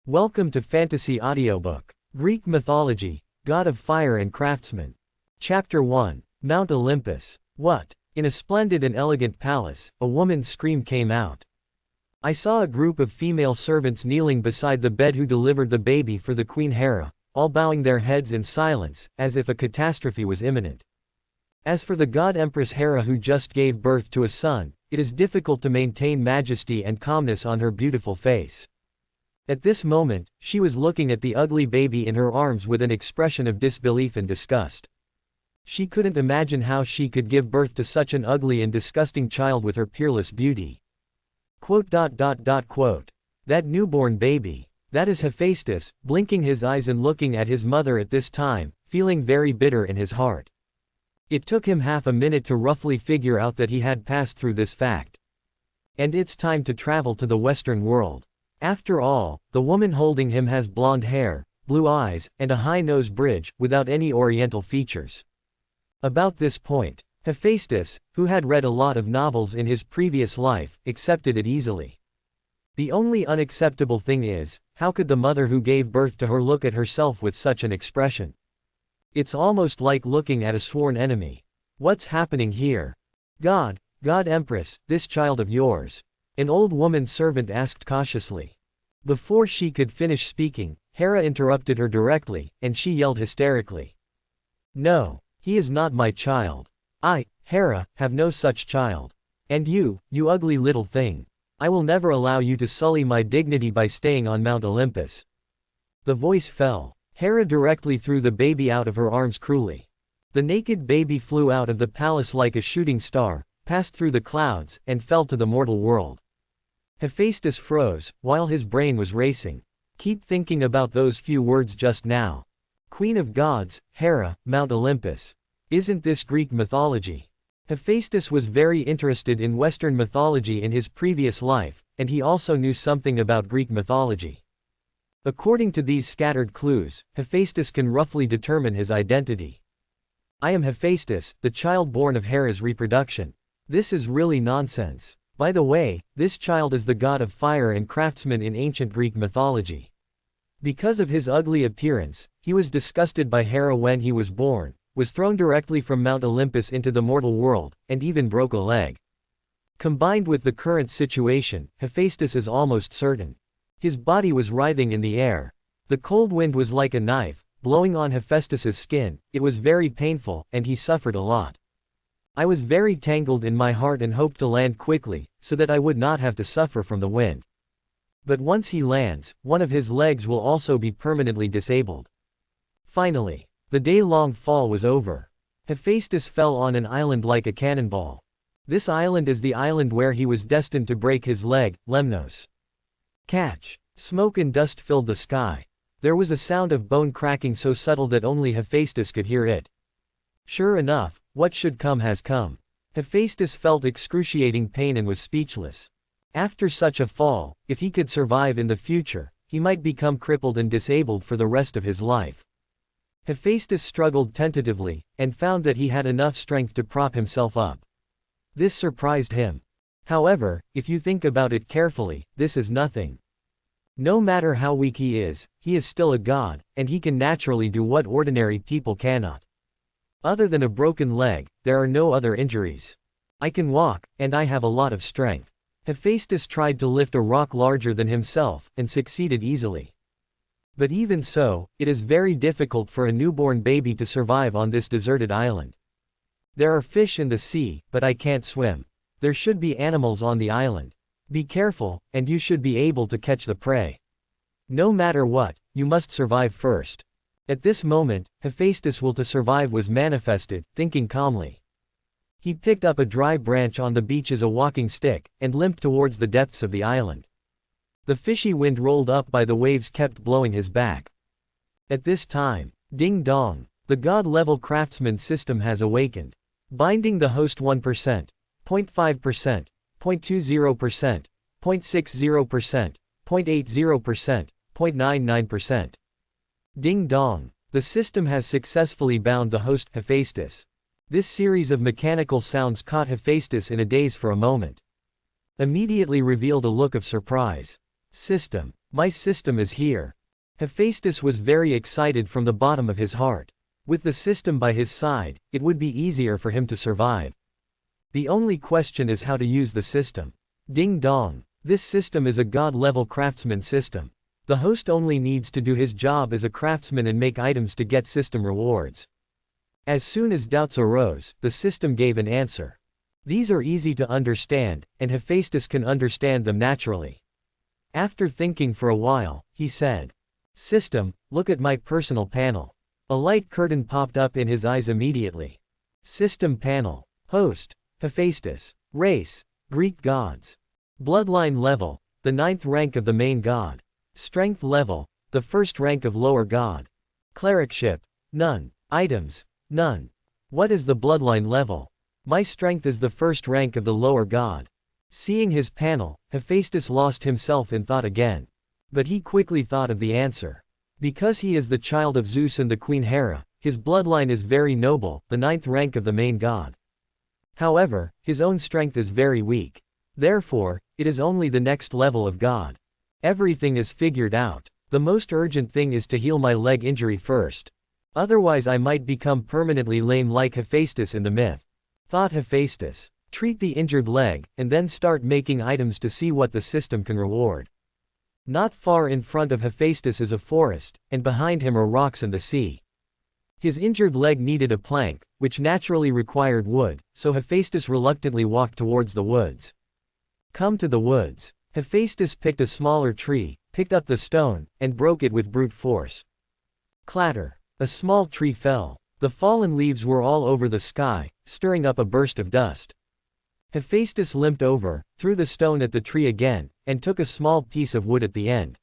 Welcome to Fantasy Audiobook. Greek Mythology, God of Fire and Craftsmen. Chapter 1, Mount Olympus. What? In a splendid and elegant palace, a woman's scream came out. I saw a group of female servants kneeling beside the bed who delivered the baby for the Queen Hera, all bowing their heads in silence, as if a catastrophe was imminent. As for the god Empress Hera who just gave birth to a son, it is difficult to maintain majesty and calmness on her beautiful face. At this moment, she was looking at the ugly baby in her arms with an expression of disbelief and disgust. She couldn't imagine how she could give birth to such an ugly and disgusting child with her peerless beauty. That newborn baby. That is Hephaestus, blinking his eyes and looking at his mother at this time, feeling very bitter in his heart. It took him half a minute to roughly figure out that he had passed through this fact. And it's time to travel to the Western world. After all, the woman holding him has blonde hair, blue eyes, and a high-nose bridge, without any oriental features. About this point, Hephaestus, who had read a lot of novels in his previous life, accepted it easily. The only unacceptable thing is, how could the mother who gave birth to her look at herself with such an expression? It's almost like looking at a sworn enemy. What's happening here? God Empress, this child of yours? An old woman servant asked cautiously. Before she could finish speaking, Hera interrupted her directly, and she yelled hysterically. No, he is not my child. I, Hera, have no such child. And you ugly little thing. I will never allow you to sully my dignity by staying on Mount Olympus. The voice fell. Hera directly threw the baby out of her arms cruelly. The naked baby flew out of the palace like a shooting star, passed through the clouds, and fell to the mortal world. Hephaestus froze, while his brain was racing. Keep thinking about those few words just now. Queen of gods, Hera, Mount Olympus. Isn't this Greek mythology? Hephaestus was very interested in Western mythology in his previous life, and he also knew something about Greek mythology. According to these scattered clues, Hephaestus can roughly determine his identity. I am Hephaestus, the child born of Hera's reproduction. This is really nonsense. By the way, this child is the god of fire and craftsman in ancient Greek mythology. Because of his ugly appearance, he was disgusted by Hera when he was born, was thrown directly from Mount Olympus into the mortal world, and even broke a leg. Combined with the current situation, Hephaestus is almost certain. His body was writhing in the air. The cold wind was like a knife, blowing on Hephaestus's skin. It was very painful, and he suffered a lot. I was very tangled in my heart and hoped to land quickly, so that I would not have to suffer from the wind. But once he lands, one of his legs will also be permanently disabled. Finally, the day-long fall was over. Hephaestus fell on an island like a cannonball. This island is the island where he was destined to break his leg, Lemnos. Catch! Smoke and dust filled the sky. There was a sound of bone cracking so subtle that only Hephaestus could hear it. Sure enough, what should come has come. Hephaestus felt excruciating pain and was speechless. After such a fall, if he could survive in the future, he might become crippled and disabled for the rest of his life. Hephaestus struggled tentatively, and found that he had enough strength to prop himself up. This surprised him. However, if you think about it carefully, this is nothing. No matter how weak he is still a god, and he can naturally do what ordinary people cannot. Other than a broken leg, there are no other injuries. I can walk, and I have a lot of strength. Hephaestus tried to lift a rock larger than himself, and succeeded easily. But even so, it is very difficult for a newborn baby to survive on this deserted island. There are fish in the sea, but I can't swim. There should be animals on the island. Be careful, and you should be able to catch the prey. No matter what, you must survive first. At this moment, Hephaestus' will to survive was manifested, thinking calmly. He picked up a dry branch on the beach as a walking stick, and limped towards the depths of the island. The fishy wind rolled up by the waves kept blowing his back. At this time, ding dong, the god-level craftsman system has awakened. Binding the host 1%, 0.5%, 0.20%, 0.60%, 0.80%, 0.99%. Ding dong. The system has successfully bound the host, Hephaestus. This series of mechanical sounds caught Hephaestus in a daze for a moment. Immediately revealed a look of surprise. System. My system is here. Hephaestus was very excited from the bottom of his heart. With the system by his side, it would be easier for him to survive. The only question is how to use the system. Ding dong. This system is a god-level craftsman system. The host only needs to do his job as a craftsman and make items to get system rewards. As soon as doubts arose, the system gave an answer. These are easy to understand, and Hephaestus can understand them naturally. After thinking for a while, he said, "System, look at my personal panel." A light curtain popped up in his eyes immediately. System panel. Host, Hephaestus. Race, Greek gods. Bloodline level, the 9th rank of the main god. Strength level, the 1st rank of lower god. Clericship, none. Items, none. What is the bloodline level? My strength is the 1st rank of the lower god. Seeing his panel, Hephaestus lost himself in thought again. But he quickly thought of the answer. Because he is the child of Zeus and the queen Hera, his bloodline is very noble, the 9th rank of the main god. However, his own strength is very weak. Therefore, it is only the next level of god. Everything is figured out. The most urgent thing is to heal my leg injury first. Otherwise I might become permanently lame like Hephaestus in the myth. Thought Hephaestus. Treat the injured leg, and then start making items to see what the system can reward. Not far in front of Hephaestus is a forest, and behind him are rocks and the sea. His injured leg needed a plank, which naturally required wood, so Hephaestus reluctantly walked towards the woods. Come to the woods. Hephaestus picked a smaller tree, picked up the stone, and broke it with brute force. Clatter. A small tree fell. The fallen leaves were all over the sky, stirring up a burst of dust. Hephaestus limped over, threw the stone at the tree again, and took a small piece of wood at the end.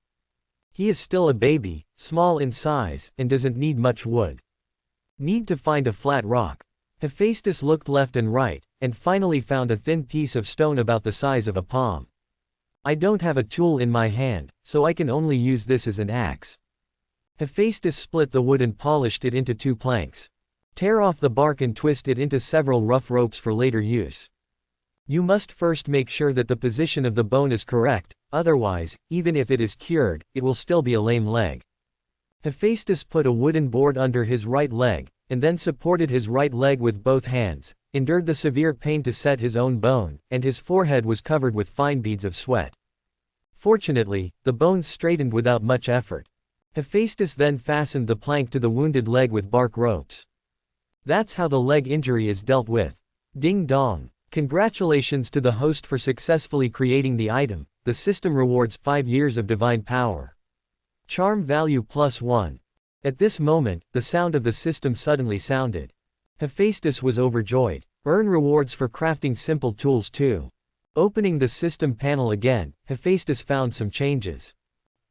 He is still a baby, small in size, and doesn't need much wood. Need to find a flat rock. Hephaestus looked left and right, and finally found a thin piece of stone about the size of a palm. I don't have a tool in my hand, so I can only use this as an axe. Hephaestus split the wood and polished it into 2 planks. Tear off the bark and twist it into several rough ropes for later use. You must first make sure that the position of the bone is correct, otherwise, even if it is cured, it will still be a lame leg. Hephaestus put a wooden board under his right leg, and then supported his right leg with both hands, endured the severe pain to set his own bone, and his forehead was covered with fine beads of sweat. Fortunately, the bones straightened without much effort. Hephaestus then fastened the plank to the wounded leg with bark ropes. That's how the leg injury is dealt with. Ding dong. Congratulations to the host for successfully creating the item. The system rewards 5 years of divine power. Charm value +1. At this moment, the sound of the system suddenly sounded. Hephaestus was overjoyed. Earn rewards for crafting simple tools too. Opening the system panel again, Hephaestus found some changes.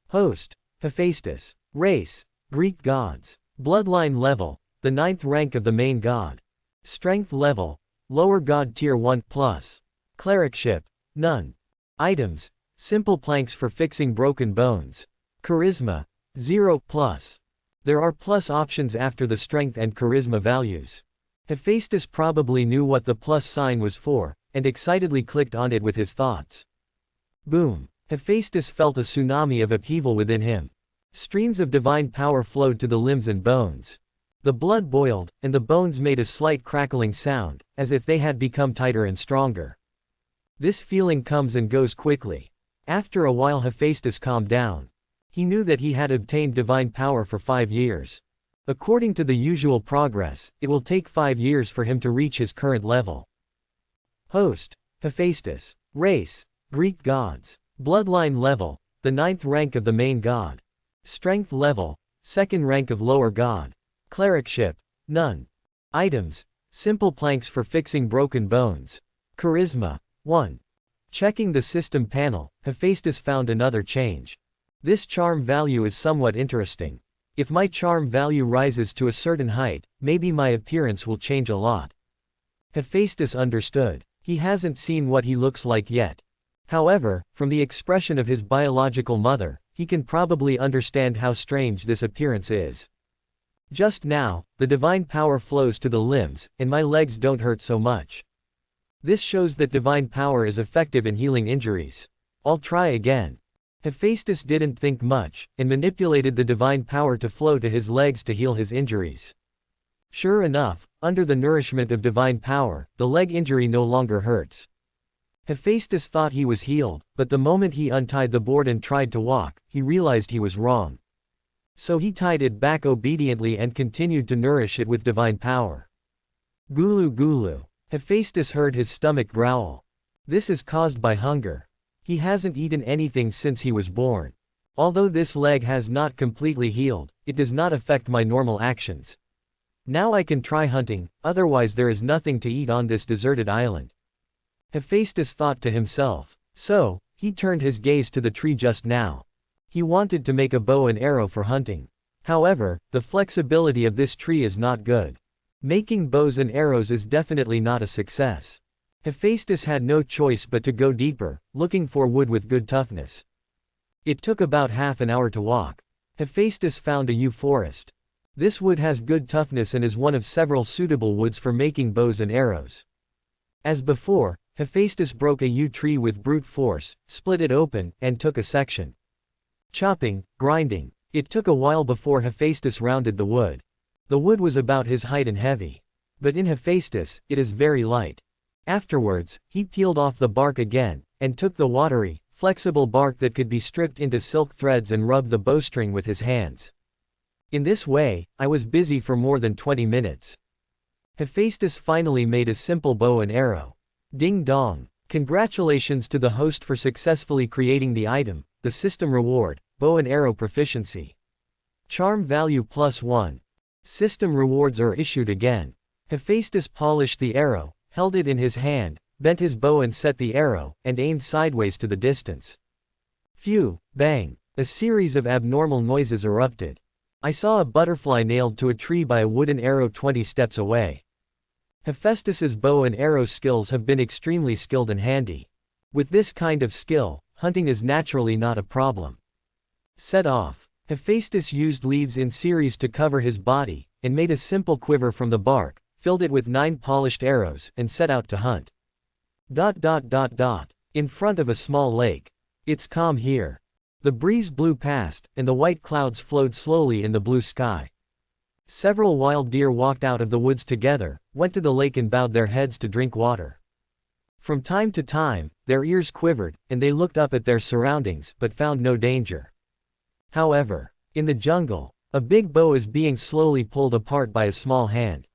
Host, Hephaestus. Race, Greek gods. Bloodline level, the 9th rank of the main god. Strength level, lower god tier 1+. Clericship, none. Items, simple planks for fixing broken bones. Charisma, 0+. There are plus options after the strength and charisma values. Hephaestus probably knew what the plus sign was for, and excitedly clicked on it with his thoughts. Boom! Hephaestus felt a tsunami of upheaval within him. Streams of divine power flowed to the limbs and bones. The blood boiled, and the bones made a slight crackling sound, as if they had become tighter and stronger. This feeling comes and goes quickly. After a while Hephaestus calmed down. He knew that he had obtained divine power for 5 years. According to the usual progress, it will take 5 years for him to reach his current level. Host, Hephaestus. Race, Greek gods. Bloodline level, the 9th rank of the main god. Strength level, 2nd rank of lower god. Clericship, none. Items, simple planks for fixing broken bones. Charisma, 1. Checking the system panel, Hephaestus found another change. This charm value is somewhat interesting. If my charm value rises to a certain height, maybe my appearance will change a lot. Hephaestus understood. He hasn't seen what he looks like yet. However, from the expression of his biological mother, he can probably understand how strange this appearance is. Just now, the divine power flows to the limbs, and my legs don't hurt so much. This shows that divine power is effective in healing injuries. I'll try again. Hephaestus didn't think much, and manipulated the divine power to flow to his legs to heal his injuries. Sure enough, under the nourishment of divine power, the leg injury no longer hurts. Hephaestus thought he was healed, but the moment he untied the board and tried to walk, he realized he was wrong. So he tied it back obediently and continued to nourish it with divine power. Gulu gulu. Hephaestus heard his stomach growl. This is caused by hunger. He hasn't eaten anything since he was born. Although this leg has not completely healed, it does not affect my normal actions. Now I can try hunting, otherwise there is nothing to eat on this deserted island. Hephaestus thought to himself. So, he turned his gaze to the tree just now. He wanted to make a bow and arrow for hunting. However, the flexibility of this tree is not good. Making bows and arrows is definitely not a success. Hephaestus had no choice but to go deeper, looking for wood with good toughness. It took about half an hour to walk. Hephaestus found a yew forest. This wood has good toughness and is one of several suitable woods for making bows and arrows. As before, Hephaestus broke a yew tree with brute force, split it open, and took a section. Chopping, grinding. It took a while before Hephaestus rounded the wood. The wood was about his height and heavy. But in Hephaestus, it is very light. Afterwards, he peeled off the bark again, and took the watery, flexible bark that could be stripped into silk threads and rubbed the bowstring with his hands. In this way, I was busy for more than 20 minutes. Hephaestus finally made a simple bow and arrow. Ding dong. Congratulations to the host for successfully creating the item. The system reward, bow and arrow proficiency. Charm value +1. System rewards are issued again. Hephaestus polished the arrow, held it in his hand, bent his bow and set the arrow, and aimed sideways to the distance. Phew, bang. A series of abnormal noises erupted. I saw a butterfly nailed to a tree by a wooden arrow 20 steps away. Hephaestus's bow and arrow skills have been extremely skilled and handy. With this kind of skill, hunting is naturally not a problem. Set off. Hephaestus used leaves in series to cover his body, and made a simple quiver from the bark, filled it with 9 polished arrows, and set out to hunt. In front of a small lake. It's calm here. The breeze blew past, and the white clouds flowed slowly in the blue sky. Several wild deer walked out of the woods together, went to the lake and bowed their heads to drink water. From time to time, their ears quivered, and they looked up at their surroundings, but found no danger. However, in the jungle, a big bow is being slowly pulled apart by a small hand.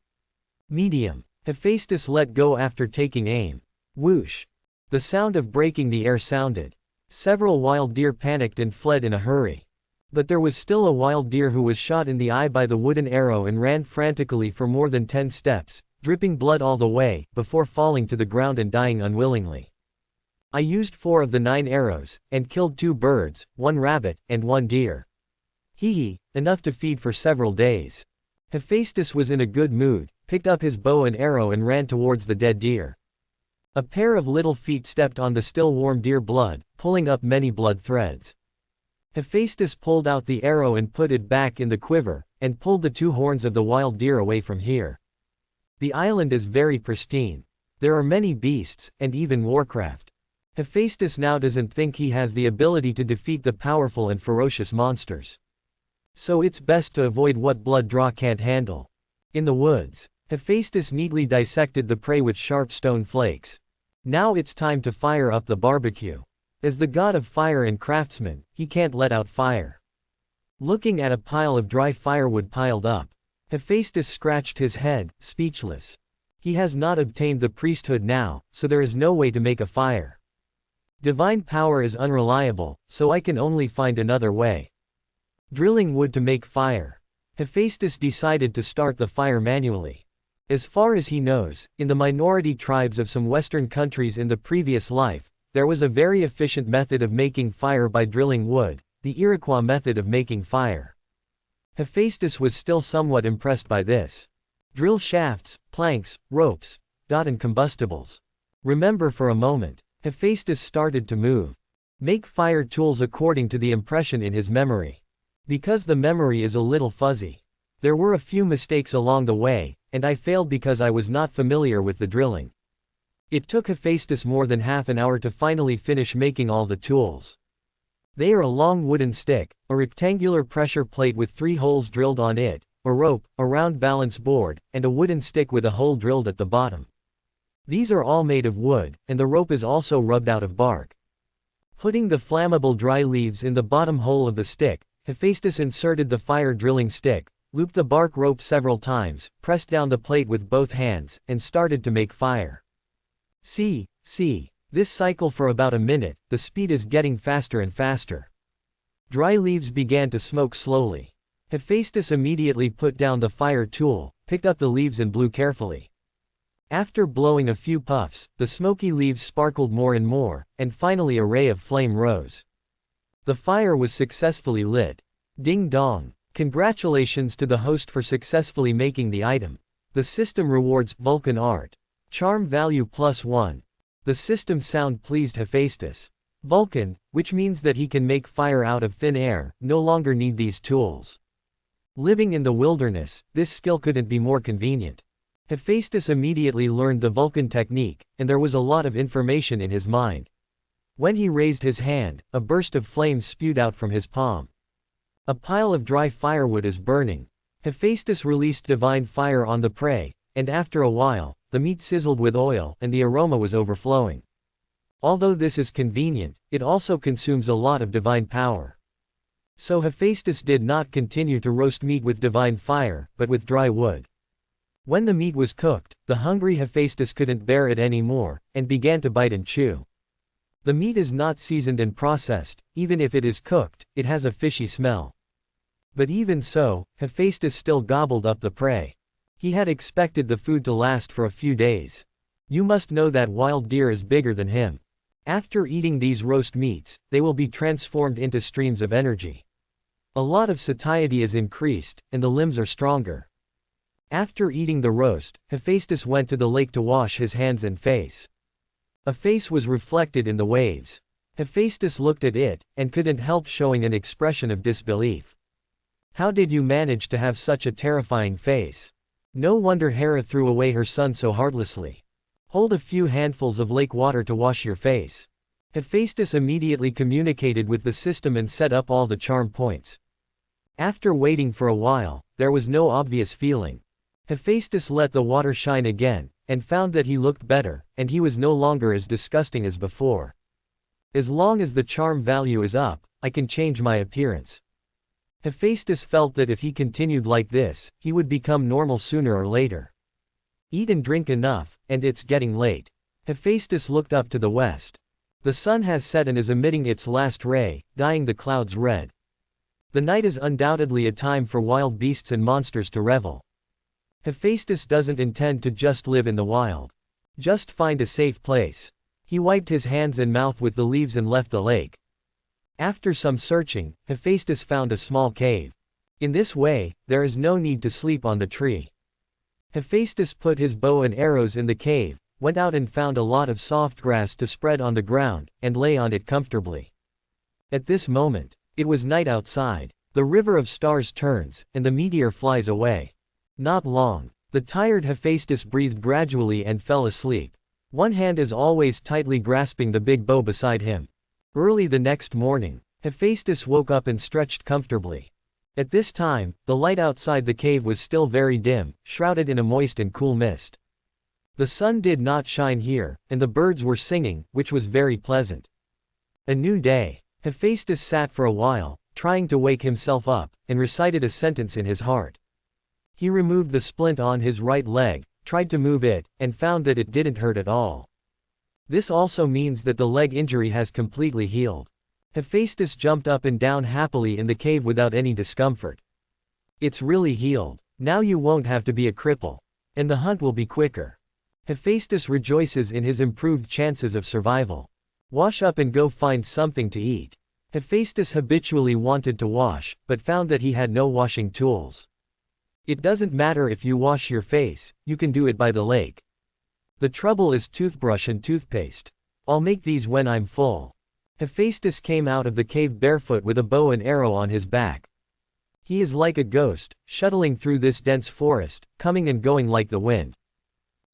Medium. Hephaestus let go after taking aim. Whoosh. The sound of breaking the air sounded. Several wild deer panicked and fled in a hurry. But there was still a wild deer who was shot in the eye by the wooden arrow and ran frantically for more than 10 steps, dripping blood all the way, before falling to the ground and dying unwillingly. I used 4 of the 9 arrows, and killed 2 birds, 1 rabbit, and 1 deer. Hee, enough to feed for several days. Hephaestus was in a good mood, picked up his bow and arrow and ran towards the dead deer. A pair of little feet stepped on the still warm deer blood, pulling up many blood threads. Hephaestus pulled out the arrow and put it back in the quiver, and pulled the 2 horns of the wild deer away from here. The island is very pristine. There are many beasts, and even warcraft. Hephaestus now doesn't think he has the ability to defeat the powerful and ferocious monsters. So it's best to avoid what blood draw can't handle. In the woods, Hephaestus neatly dissected the prey with sharp stone flakes. Now it's time to fire up the barbecue. As the god of fire and craftsman, he can't let out fire. Looking at a pile of dry firewood piled up, Hephaestus scratched his head, speechless. He has not obtained the priesthood now, so there is no way to make a fire. Divine power is unreliable, so I can only find another way. Drilling wood to make fire. Hephaestus decided to start the fire manually. As far as he knows, in the minority tribes of some Western countries in the previous life, there was a very efficient method of making fire by drilling wood, the Iroquois method of making fire. Hephaestus was still somewhat impressed by this. Drill shafts, planks, ropes, and combustibles. Remember for a moment. Hephaestus started to move. Make fire tools according to the impression in his memory. Because the memory is a little fuzzy. There were a few mistakes along the way, and I failed because I was not familiar with the drilling. It took Hephaestus more than half an hour to finally finish making all the tools. They are a long wooden stick, a rectangular pressure plate with 3 holes drilled on it, a rope, a round balance board, and a wooden stick with a hole drilled at the bottom. These are all made of wood, and the rope is also rubbed out of bark. Putting the flammable dry leaves in the bottom hole of the stick, Hephaestus inserted the fire drilling stick, looped the bark rope several times, pressed down the plate with both hands, and started to make fire. See. This cycle for about a minute, the speed is getting faster and faster. Dry leaves began to smoke slowly. Hephaestus immediately put down the fire tool, picked up the leaves and blew carefully. After blowing a few puffs, the smoky leaves sparkled more and more, and finally a ray of flame rose. The fire was successfully lit. Ding dong! Congratulations to the host for successfully making the item. The system rewards Vulcan art. Charm value +1. The system sound pleased Hephaestus. Vulcan, which means that he can make fire out of thin air, no longer need these tools. Living in the wilderness, this skill couldn't be more convenient. Hephaestus immediately learned the Vulcan technique, and there was a lot of information in his mind. When he raised his hand, a burst of flames spewed out from his palm. A pile of dry firewood is burning. Hephaestus released divine fire on the prey, and after a while, the meat sizzled with oil and the aroma was overflowing. Although this is convenient, it also consumes a lot of divine power. So Hephaestus did not continue to roast meat with divine fire, but with dry wood. When the meat was cooked, the hungry Hephaestus couldn't bear it anymore, and began to bite and chew. The meat is not seasoned and processed, even if it is cooked, it has a fishy smell. But even so, Hephaestus still gobbled up the prey. He had expected the food to last for a few days. You must know that wild deer is bigger than him. After eating these roast meats, they will be transformed into streams of energy. A lot of satiety is increased, and the limbs are stronger. After eating the roast, Hephaestus went to the lake to wash his hands and face. A face was reflected in the waves. Hephaestus looked at it, and couldn't help showing an expression of disbelief. How did you manage to have such a terrifying face? No wonder Hera threw away her son so heartlessly. Hold a few handfuls of lake water to wash your face. Hephaestus immediately communicated with the system and set up all the charm points. After waiting for a while, there was no obvious feeling. Hephaestus let the water shine again, and found that he looked better, and he was no longer as disgusting as before. As long as the charm value is up, I can change my appearance. Hephaestus felt that if he continued like this, he would become normal sooner or later. Eat and drink enough, and it's getting late. Hephaestus looked up to the west. The sun has set and is emitting its last ray, dyeing the clouds red. The night is undoubtedly a time for wild beasts and monsters to revel. Hephaestus doesn't intend to just live in the wild. Just find a safe place. He wiped his hands and mouth with the leaves and left the lake. After some searching, Hephaestus found a small cave. In this way, there is no need to sleep on the tree. Hephaestus put his bow and arrows in the cave, went out and found a lot of soft grass to spread on the ground, and lay on it comfortably. At this moment, it was night outside. The river of stars turns, and the meteor flies away. Not long. The tired Hephaestus breathed gradually and fell asleep. One hand is always tightly grasping the big bow beside him. Early the next morning, Hephaestus woke up and stretched comfortably. At this time, the light outside the cave was still very dim, shrouded in a moist and cool mist. The sun did not shine here, and the birds were singing, which was very pleasant. A new day. Hephaestus sat for a while, trying to wake himself up, and recited a sentence in his heart. He removed the splint on his right leg, tried to move it, and found that it didn't hurt at all. This also means that the leg injury has completely healed. Hephaestus jumped up and down happily in the cave without any discomfort. It's really healed. Now you won't have to be a cripple. And the hunt will be quicker. Hephaestus rejoices in his improved chances of survival. Wash up and go find something to eat. Hephaestus habitually wanted to wash, but found that he had no washing tools. It doesn't matter if you wash your face, you can do it by the lake. The trouble is toothbrush and toothpaste. I'll make these when I'm full. Hephaestus came out of the cave barefoot with a bow and arrow on his back. He is like a ghost, shuttling through this dense forest, coming and going like the wind.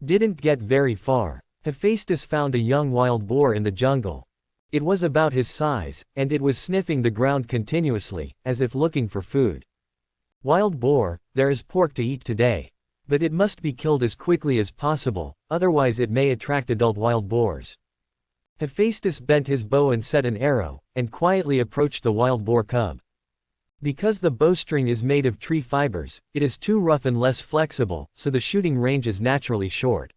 Didn't get very far. Hephaestus found a young wild boar in the jungle. It was about his size, and it was sniffing the ground continuously, as if looking for food. Wild boar, there is pork to eat today. But it must be killed as quickly as possible, otherwise it may attract adult wild boars. Hephaestus bent his bow and set an arrow, and quietly approached the wild boar cub. Because the bowstring is made of tree fibers, it is too rough and less flexible, so the shooting range is naturally short.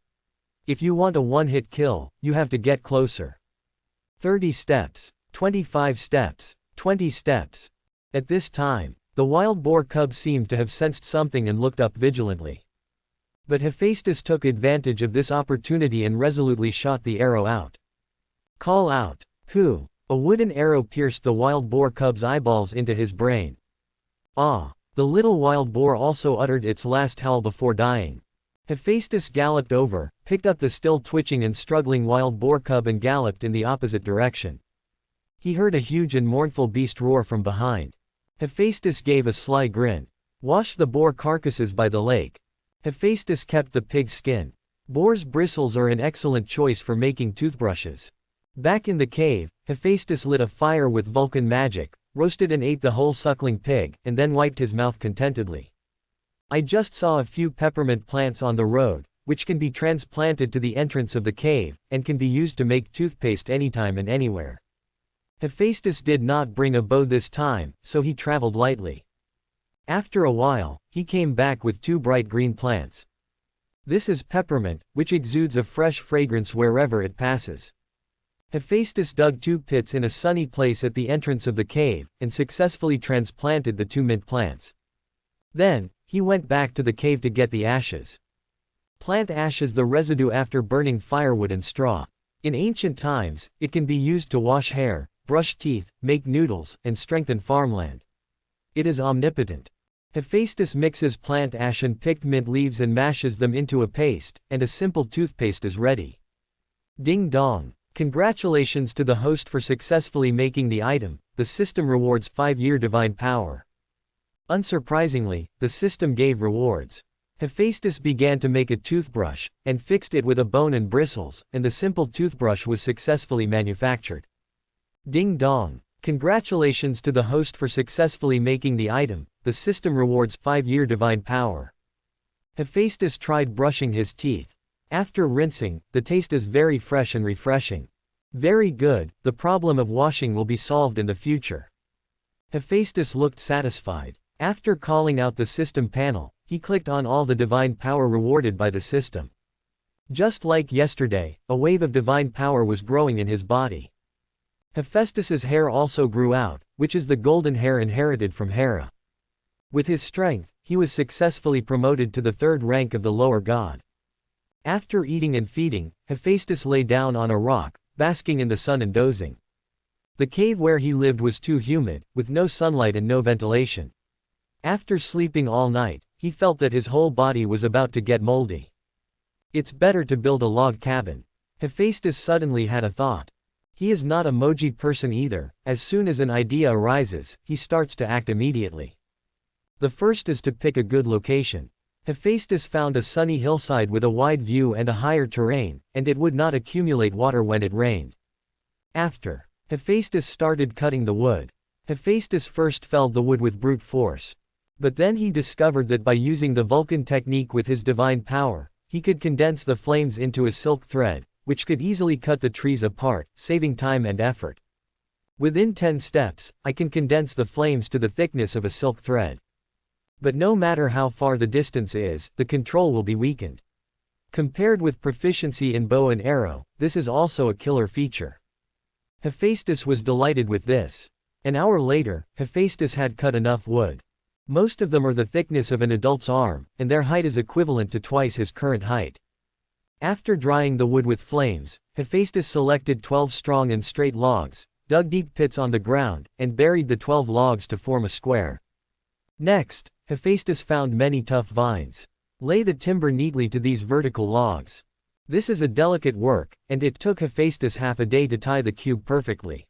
If you want a one-hit kill, you have to get closer. 30 steps, 25 steps, 20 steps. At this time, the wild boar cub seemed to have sensed something and looked up vigilantly. But Hephaestus took advantage of this opportunity and resolutely shot the arrow out. Call out, "Who?" A wooden arrow pierced the wild boar cub's eyeballs into his brain. Ah! The little wild boar also uttered its last howl before dying. Hephaestus galloped over, picked up the still twitching and struggling wild boar cub and galloped in the opposite direction. He heard a huge and mournful beast roar from behind. Hephaestus gave a sly grin. Wash the boar carcasses by the lake. Hephaestus kept the pig's skin. Boar's bristles are an excellent choice for making toothbrushes. Back in the cave, Hephaestus lit a fire with Vulcan magic, roasted and ate the whole suckling pig, and then wiped his mouth contentedly. I just saw a few peppermint plants on the road, which can be transplanted to the entrance of the cave, and can be used to make toothpaste anytime and anywhere. Hephaestus did not bring a bow this time, so he traveled lightly. After a while, he came back with 2 bright green plants. This is peppermint, which exudes a fresh fragrance wherever it passes. Hephaestus dug 2 pits in a sunny place at the entrance of the cave, and successfully transplanted the 2 mint plants. Then, he went back to the cave to get the ashes. Plant ash is the residue after burning firewood and straw. In ancient times, it can be used to wash hair, brush teeth, make noodles, and strengthen farmland. It is omnipotent. Hephaestus mixes plant ash and picked mint leaves and mashes them into a paste, and a simple toothpaste is ready. Ding dong! Congratulations to the host for successfully making the item. The system rewards 5-year divine power. Unsurprisingly, the system gave rewards. Hephaestus began to make a toothbrush, and fixed it with a bone and bristles, and the simple toothbrush was successfully manufactured. Ding dong! Congratulations to the host for successfully making the item. The system rewards 5-year divine power. Hephaestus tried brushing his teeth. After rinsing, the taste is very fresh and refreshing. Very good, the problem of washing will be solved in the future. Hephaestus looked satisfied. After calling out the system panel, he clicked on all the divine power rewarded by the system. Just like yesterday, a wave of divine power was growing in his body. Hephaestus's hair also grew out, which is the golden hair inherited from Hera. With his strength, he was successfully promoted to the 3rd rank of the lower god. After eating and feeding, Hephaestus lay down on a rock, basking in the sun and dozing. The cave where he lived was too humid, with no sunlight and no ventilation. After sleeping all night, he felt that his whole body was about to get moldy. It's better to build a log cabin. Hephaestus suddenly had a thought. He is not a moji person either. As soon as an idea arises, he starts to act immediately. The first is to pick a good location. Hephaestus found a sunny hillside with a wide view and a higher terrain, and it would not accumulate water when it rained. After, Hephaestus started cutting the wood. Hephaestus first felled the wood with brute force. But then he discovered that by using the Vulcan technique with his divine power, he could condense the flames into a silk thread, which could easily cut the trees apart, saving time and effort. Within 10 steps, I can condense the flames to the thickness of a silk thread. But no matter how far the distance is, the control will be weakened. Compared with proficiency in bow and arrow, this is also a killer feature. Hephaestus was delighted with this. An hour later, Hephaestus had cut enough wood. Most of them are the thickness of an adult's arm, and their height is equivalent to twice his current height. After drying the wood with flames, Hephaestus selected 12 strong and straight logs, dug deep pits on the ground, and buried the 12 logs to form a square. Next, Hephaestus found many tough vines. Lay the timber neatly to these vertical logs. This is a delicate work, and it took Hephaestus half a day to tie the cube perfectly.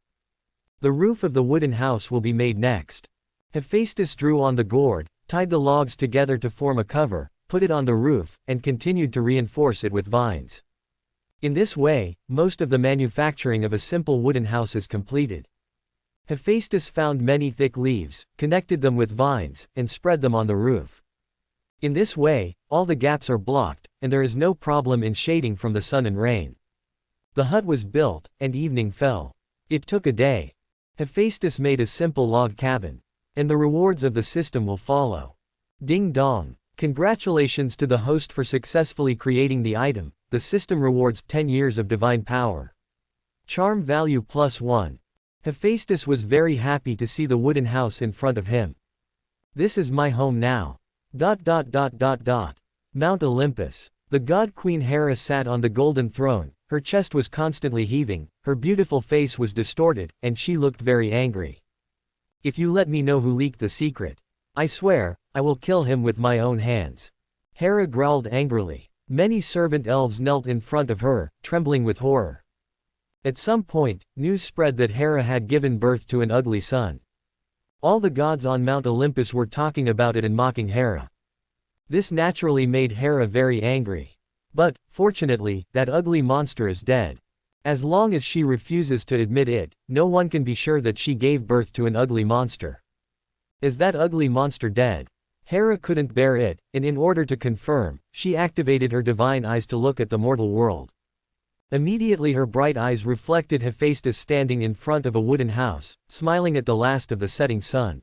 The roof of the wooden house will be made next. Hephaestus drew on the gourd, tied the logs together to form a cover, put it on the roof, and continued to reinforce it with vines. In this way, most of the manufacturing of a simple wooden house is completed. Hephaestus found many thick leaves, connected them with vines, and spread them on the roof. In this way, all the gaps are blocked, and there is no problem in shading from the sun and rain. The hut was built, and evening fell. It took a day. Hephaestus made a simple log cabin. And the rewards of the system will follow. Ding dong. Congratulations to the host for successfully creating the item. The system rewards 10 years of divine power. Charm value +1. Hephaestus was very happy to see the wooden house in front of him. This is my home now. Mount Olympus. The god Queen Hera sat on the golden throne. Her chest was constantly heaving, her beautiful face was distorted, and she looked very angry. If you let me know who leaked the secret, I swear, I will kill him with my own hands. Hera growled angrily. Many servant elves knelt in front of her, trembling with horror. At some point, news spread that Hera had given birth to an ugly son. All the gods on Mount Olympus were talking about it and mocking Hera. This naturally made Hera very angry. But, fortunately, that ugly monster is dead. As long as she refuses to admit it, no one can be sure that she gave birth to an ugly monster. Is that ugly monster dead? Hera couldn't bear it, and in order to confirm, she activated her divine eyes to look at the mortal world. Immediately her bright eyes reflected Hephaestus standing in front of a wooden house, smiling at the last of the setting sun.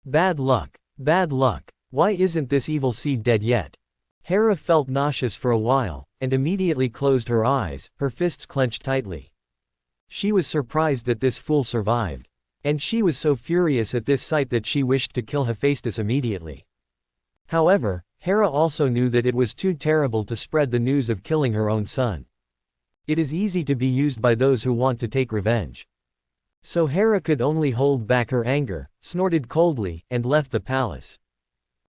Bad luck. Bad luck. Why isn't this evil seed dead yet? Hera felt nauseous for a while, and immediately closed her eyes, her fists clenched tightly. She was surprised that this fool survived. And she was so furious at this sight that she wished to kill Hephaestus immediately. However, Hera also knew that it was too terrible to spread the news of killing her own son. It is easy to be used by those who want to take revenge. So Hera could only hold back her anger, snorted coldly, and left the palace.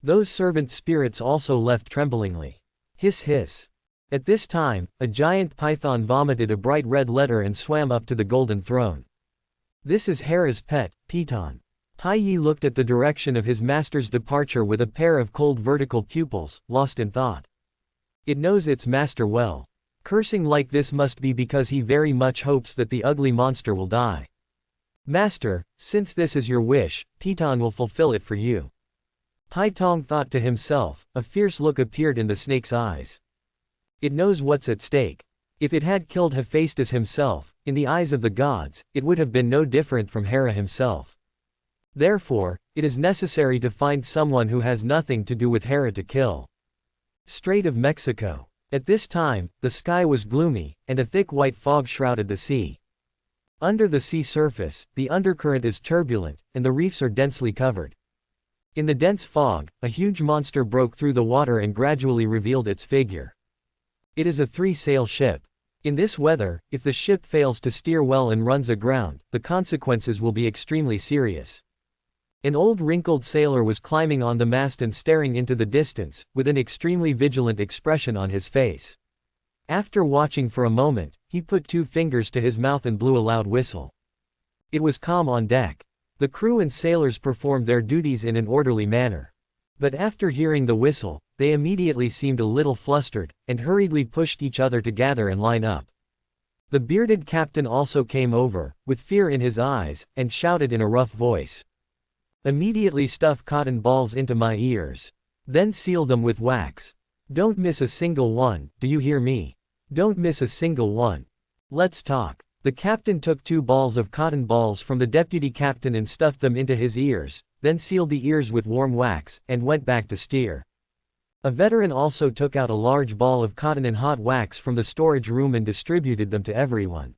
Those servant spirits also left tremblingly. Hiss hiss. At this time, a giant python vomited a bright red letter and swam up to the golden throne. This is Hera's pet, Piton. Yi looked at the direction of his master's departure with a pair of cold vertical pupils, lost in thought. It knows its master well. Cursing like this must be because he very much hopes that the ugly monster will die. Master, since this is your wish, Piton will fulfill it for you. Tong thought to himself, a fierce look appeared in the snake's eyes. It knows what's at stake. If it had killed Hephaestus himself, in the eyes of the gods, it would have been no different from Hera himself. Therefore, it is necessary to find someone who has nothing to do with Hera to kill. Strait of Mexico. At this time, the sky was gloomy, and a thick white fog shrouded the sea. Under the sea surface, the undercurrent is turbulent, and the reefs are densely covered. In the dense fog, a huge monster broke through the water and gradually revealed its figure. It is a 3-sail ship. In this weather, if the ship fails to steer well and runs aground, the consequences will be extremely serious. An old wrinkled sailor was climbing on the mast and staring into the distance, with an extremely vigilant expression on his face. After watching for a moment, he put 2 fingers to his mouth and blew a loud whistle. It was calm on deck. The crew and sailors performed their duties in an orderly manner. But after hearing the whistle, they immediately seemed a little flustered, and hurriedly pushed each other to gather and line up. The bearded captain also came over, with fear in his eyes, and shouted in a rough voice. Immediately stuff cotton balls into my ears. Then seal them with wax. Don't miss a single one, do you hear me? Don't miss a single one. Let's talk. The captain took 2 balls of cotton balls from the deputy captain and stuffed them into his ears, then sealed the ears with warm wax, and went back to steer. A veteran also took out a large ball of cotton and hot wax from the storage room and distributed them to everyone.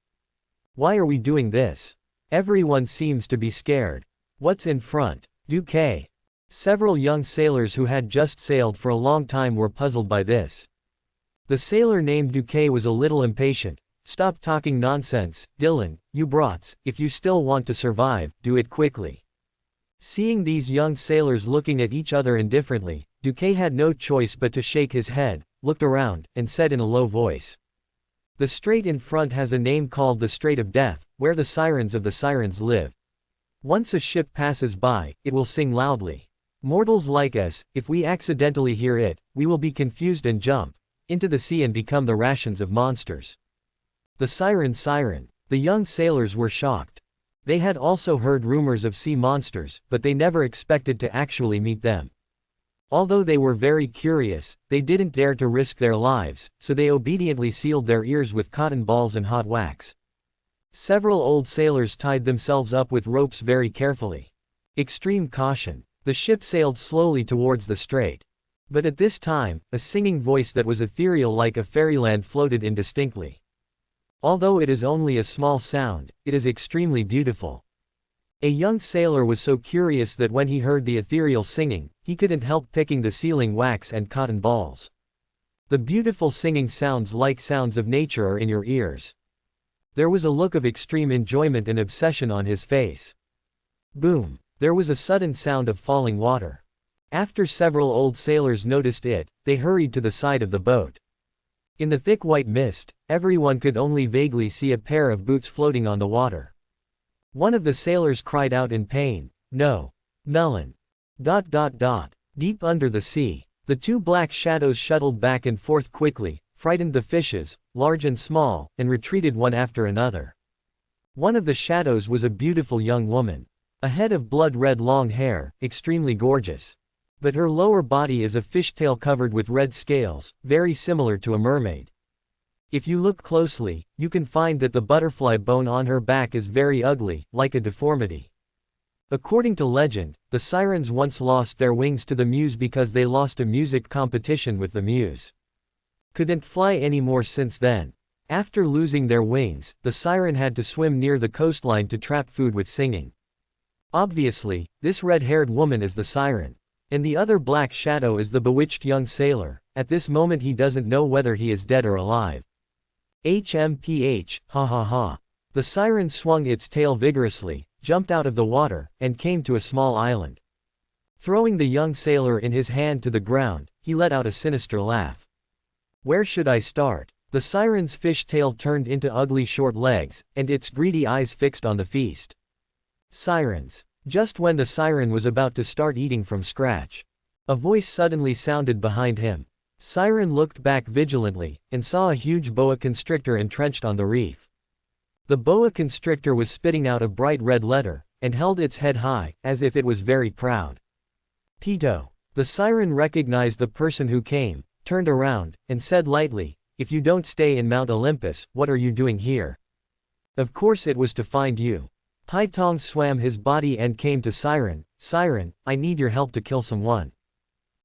Why are we doing this? Everyone seems to be scared. What's in front? Duque. Several young sailors who had just sailed for a long time were puzzled by this. The sailor named Duque was a little impatient. Stop talking nonsense, Dylan, you brats, if you still want to survive, do it quickly. Seeing these young sailors looking at each other indifferently, Duque had no choice but to shake his head, looked around, and said in a low voice. The strait in front has a name called the Strait of Death, where the sirens of the sirens live. Once a ship passes by, it will sing loudly. Mortals like us, if we accidentally hear it, we will be confused and jump. into the sea and become the rations of monsters. The siren. The young sailors were shocked. They had also heard rumors of sea monsters, but they never expected to actually meet them. Although they were very curious, they didn't dare to risk their lives, so they obediently sealed their ears with cotton balls and hot wax. Several old sailors tied themselves up with ropes very carefully. Extreme caution. The ship sailed slowly towards the strait. But at this time, a singing voice that was ethereal like a fairyland floated indistinctly. Although it is only a small sound, it is extremely beautiful. A young sailor was so curious that when he heard the ethereal singing, he couldn't help picking the sealing wax and cotton balls. The beautiful singing sounds like sounds of nature are in your ears. There was a look of extreme enjoyment and obsession on his face. Boom! There was a sudden sound of falling water. After several old sailors noticed it, they hurried to the side of the boat. In the thick white mist, everyone could only vaguely see a pair of boots floating on the water. One of the sailors cried out in pain, "No! Melon!" Deep under the sea, the two black shadows shuttled back and forth quickly, frightened the fishes, large and small, and retreated one after another. One of the shadows was a beautiful young woman. A head of blood-red long hair, extremely gorgeous. But her lower body is a fishtail covered with red scales, very similar to a mermaid. If you look closely, you can find that the butterfly bone on her back is very ugly, like a deformity. According to legend, the sirens once lost their wings to the muse because they lost a music competition with the muse. Couldn't fly anymore since then. After losing their wings, the siren had to swim near the coastline to trap food with singing. Obviously, this red-haired woman is the siren. And the other black shadow is the bewitched young sailor. At this moment he doesn't know whether he is dead or alive. HMPH, ha ha ha. The siren swung its tail vigorously, jumped out of the water, and came to a small island. Throwing the young sailor in his hand to the ground, he let out a sinister laugh. Where should I start? The siren's fish tail turned into ugly short legs, and its greedy eyes fixed on the feast. Sirens. Just when the siren was about to start eating from scratch, a voice suddenly sounded behind him. Siren looked back vigilantly, and saw a huge boa constrictor entrenched on the reef. The boa constrictor was spitting out a bright red letter, and held its head high, as if it was very proud. Pito. The siren recognized the person who came, turned around, and said lightly, "If you don't stay in Mount Olympus, what are you doing here?" Of course it was to find you. Pytong swam his body and came to Siren. "Siren, I need your help to kill someone."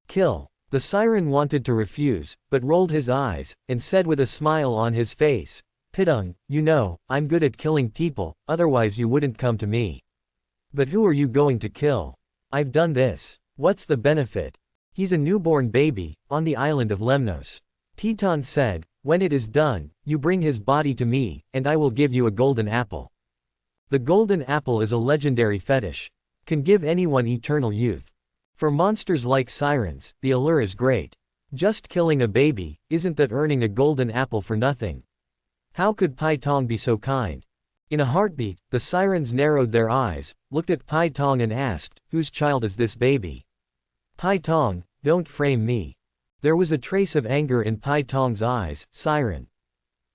"Kill." The siren wanted to refuse, but rolled his eyes, and said with a smile on his face, "Pitung, you know, I'm good at killing people, otherwise you wouldn't come to me." "But who are you going to kill?" "I've done this. What's the benefit?" "He's a newborn baby, on the island of Lemnos." Piton said, "When it is done, you bring his body to me, and I will give you a golden apple." The golden apple is a legendary fetish. Can give anyone eternal youth. For monsters like sirens, the allure is great. Just killing a baby, isn't that earning a golden apple for nothing? How could Pai Tong be so kind? In a heartbeat, the sirens narrowed their eyes, looked at Pai Tong and asked, "Whose child is this baby?" "Pai Tong, don't frame me." There was a trace of anger in Pai Tong's eyes. "Siren.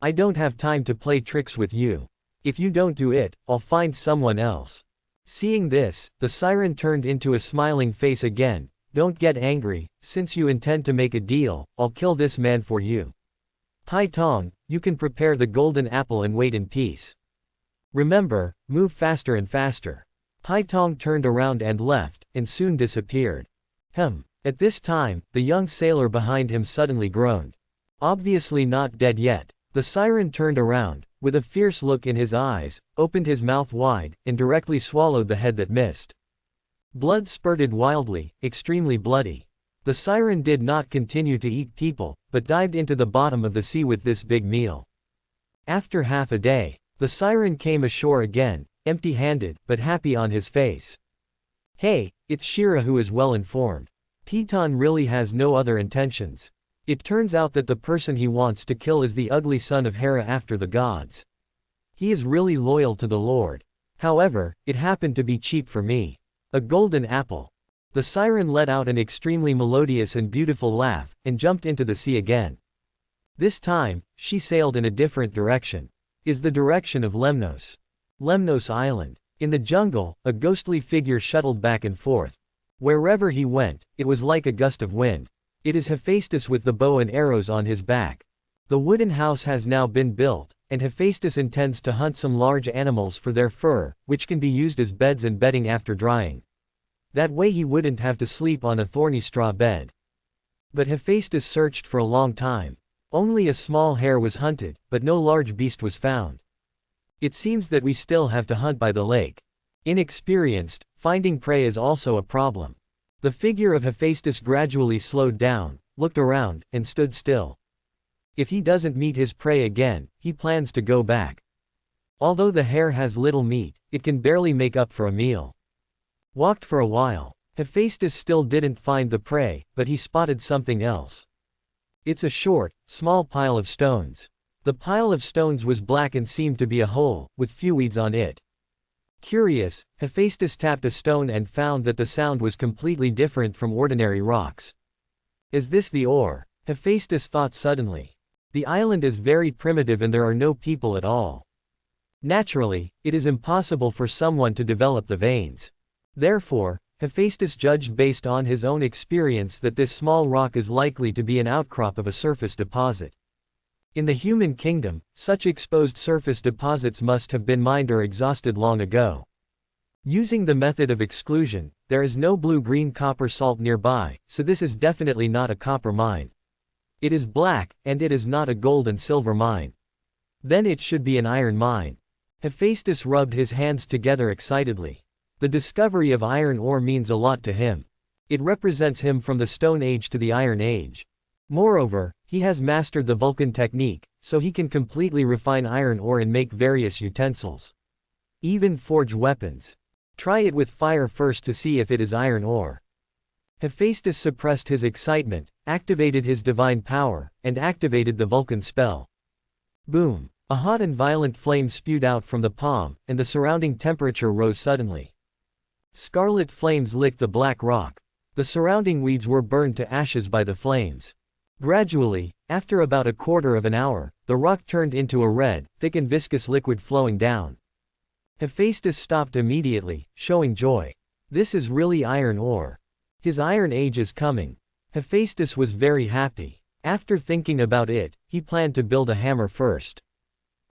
I don't have time to play tricks with you. If you don't do it, I'll find someone else." Seeing this, the siren turned into a smiling face again. "Don't get angry, since you intend to make a deal, I'll kill this man for you. Pai Tong, you can prepare the golden apple and wait in peace. Remember, move faster and faster." Pai Tong turned around and left, and soon disappeared. At this time, the young sailor behind him suddenly groaned. Obviously not dead yet. The siren turned around, with a fierce look in his eyes, opened his mouth wide, and directly swallowed the head that missed. Blood spurted wildly, extremely bloody. The siren did not continue to eat people, but dived into the bottom of the sea with this big meal. After half a day, the siren came ashore again, empty-handed, but happy on his face. "Hey, it's Shira who is well informed. Piton really has no other intentions. It turns out that the person he wants to kill is the ugly son of Hera after the gods. He is really loyal to the Lord. However, it happened to be cheap for me. A golden apple." The siren let out an extremely melodious and beautiful laugh, and jumped into the sea again. This time, she sailed in a different direction. Is the direction of Lemnos. Lemnos Island. In the jungle, a ghostly figure shuttled back and forth. Wherever he went, it was like a gust of wind. It is Hephaestus with the bow and arrows on his back. The wooden house has now been built, and Hephaestus intends to hunt some large animals for their fur, which can be used as beds and bedding after drying. That way he wouldn't have to sleep on a thorny straw bed. But Hephaestus searched for a long time. Only a small hare was hunted, but no large beast was found. It seems that we still have to hunt by the lake. Inexperienced, finding prey is also a problem. The figure of Hephaestus gradually slowed down, looked around, and stood still. If he doesn't meet his prey again, he plans to go back. Although the hare has little meat, it can barely make up for a meal. Walked for a while. Hephaestus still didn't find the prey, but he spotted something else. It's a short, small pile of stones. The pile of stones was black and seemed to be a hole, with few weeds on it. Curious, Hephaestus tapped a stone and found that the sound was completely different from ordinary rocks. Is this the ore? Hephaestus thought suddenly. The island is very primitive and there are no people at all. Naturally, it is impossible for someone to develop the veins. Therefore, Hephaestus judged based on his own experience that this small rock is likely to be an outcrop of a surface deposit. In the human kingdom, such exposed surface deposits must have been mined or exhausted long ago. Using the method of exclusion, there is no blue-green copper salt nearby, so this is definitely not a copper mine. It is black, and it is not a gold and silver mine. Then it should be an iron mine. Hephaestus rubbed his hands together excitedly. The discovery of iron ore means a lot to him. It represents him from the Stone Age to the Iron Age. Moreover, he has mastered the Vulcan technique, so he can completely refine iron ore and make various utensils. Even forge weapons. Try it with fire first to see if it is iron ore. Hephaestus suppressed his excitement, activated his divine power, and activated the Vulcan spell. Boom! A hot and violent flame spewed out from the palm, and the surrounding temperature rose suddenly. Scarlet flames licked the black rock. The surrounding weeds were burned to ashes by the flames. Gradually, after about a quarter of an hour, the rock turned into a red, thick and viscous liquid flowing down. Hephaestus stopped immediately, showing joy. This is really iron ore. His Iron Age is coming. Hephaestus was very happy. After thinking about it, he planned to build a hammer first.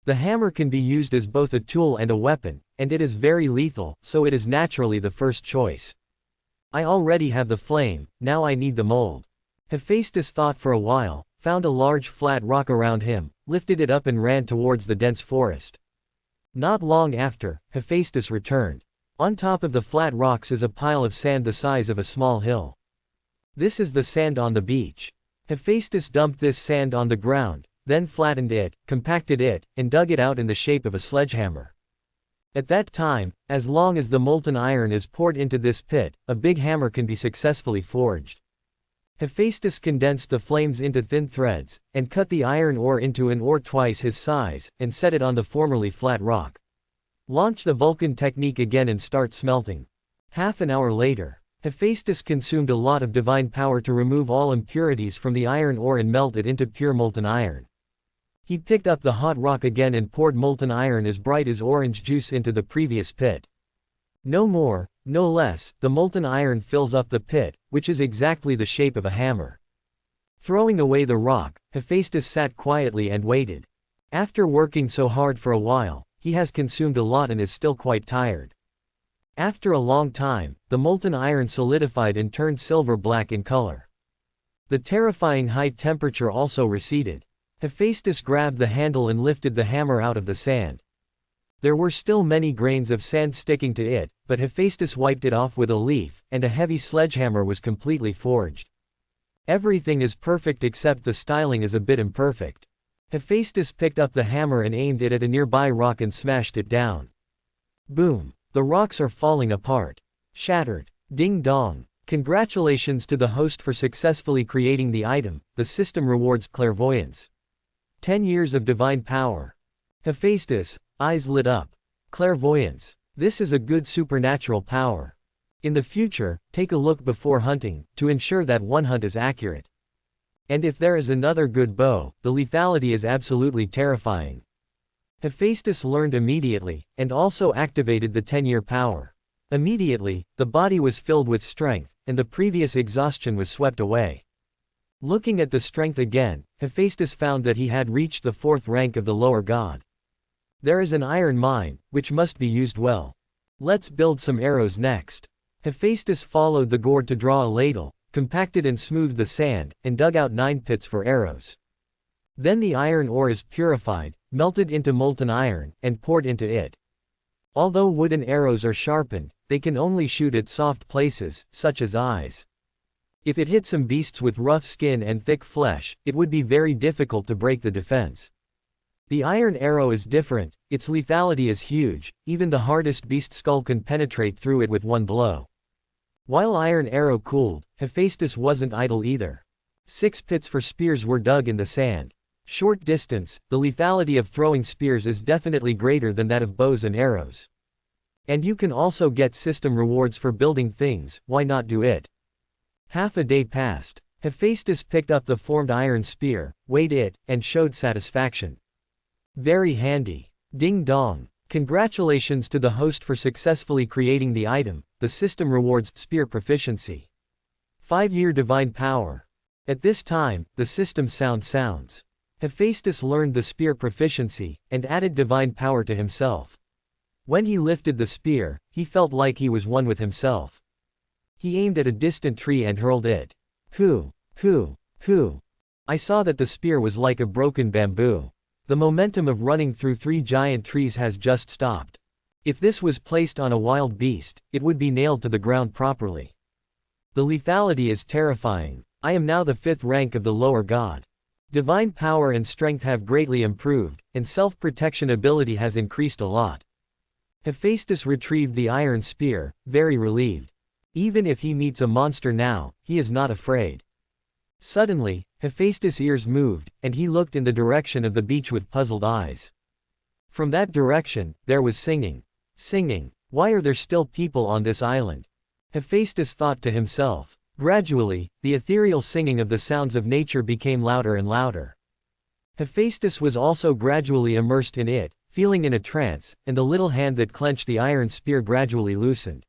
The hammer can be used as both a tool and a weapon, and it is very lethal, so it is naturally the first choice. I already have the flame, now I need the mold. Hephaestus thought for a while, found a large flat rock around him, lifted it up and ran towards the dense forest. Not long after, Hephaestus returned. On top of the flat rocks is a pile of sand the size of a small hill. This is the sand on the beach. Hephaestus dumped this sand on the ground, then flattened it, compacted it, and dug it out in the shape of a sledgehammer. At that time, as long as the molten iron is poured into this pit, a big hammer can be successfully forged. Hephaestus condensed the flames into thin threads, and cut the iron ore into an ore twice his size, and set it on the formerly flat rock. Launch the Vulcan technique again and start smelting. Half an hour later, Hephaestus consumed a lot of divine power to remove all impurities from the iron ore and melt it into pure molten iron. He picked up the hot rock again and poured molten iron as bright as orange juice into the previous pit. No more, no less, the molten iron fills up the pit, which is exactly the shape of a hammer. Throwing away the rock, Hephaestus sat quietly and waited. After working so hard for a while, he has consumed a lot and is still quite tired. After a long time, the molten iron solidified and turned silver-black in color. The terrifying high temperature also receded. Hephaestus grabbed the handle and lifted the hammer out of the sand. There were still many grains of sand sticking to it, but Hephaestus wiped it off with a leaf, and a heavy sledgehammer was completely forged. Everything is perfect except the styling is a bit imperfect. Hephaestus picked up the hammer and aimed it at a nearby rock and smashed it down. Boom! The rocks are falling apart. Shattered. Ding dong. Congratulations to the host for successfully creating the item. The system rewards clairvoyance. 10 years of divine power. Hephaestus, eyes lit up. Clairvoyance. This is a good supernatural power. In the future, take a look before hunting, to ensure that one hunt is accurate. And if there is another good bow, the lethality is absolutely terrifying. Hephaestus learned immediately, and also activated the 10-year power. Immediately, the body was filled with strength, and the previous exhaustion was swept away. Looking at the strength again, Hephaestus found that he had reached the 4th rank of the lower god. There is an iron mine, which must be used well. Let's build some arrows next. Hephaestus followed the gourd to draw a ladle, compacted and smoothed the sand, and dug out 9 pits for arrows. Then the iron ore is purified, melted into molten iron, and poured into it. Although wooden arrows are sharpened, they can only shoot at soft places, such as eyes. If it hit some beasts with rough skin and thick flesh, it would be very difficult to break the defense. The iron arrow is different, its lethality is huge, even the hardest beast skull can penetrate through it with one blow. While iron arrow cooled, Hephaestus wasn't idle either. 6 pits for spears were dug in the sand. Short distance, the lethality of throwing spears is definitely greater than that of bows and arrows. And you can also get system rewards for building things, why not do it? Half a day passed. Hephaestus picked up the formed iron spear, weighed it, and showed satisfaction. Very handy. Ding dong. Congratulations to the host for successfully creating the item. The system rewards spear proficiency. 5-year divine power. At this time, the system sounds. Hephaestus learned the spear proficiency, and added divine power to himself. When he lifted the spear, he felt like he was one with himself. He aimed at a distant tree and hurled it. Hoo. I saw that the spear was like a broken bamboo. The momentum of running through 3 giant trees has just stopped. If this was placed on a wild beast, it would be nailed to the ground properly. The lethality is terrifying. I am now the 5th rank of the lower god. Divine power and strength have greatly improved, and self-protection ability has increased a lot. Hephaestus retrieved the iron spear, very relieved. Even if he meets a monster now, he is not afraid. Suddenly, Hephaestus' ears moved, and he looked in the direction of the beach with puzzled eyes. From that direction, there was singing. Singing. Why are there still people on this island? Hephaestus thought to himself. Gradually, the ethereal singing of the sounds of nature became louder and louder. Hephaestus was also gradually immersed in it, feeling in a trance, and the little hand that clenched the iron spear gradually loosened.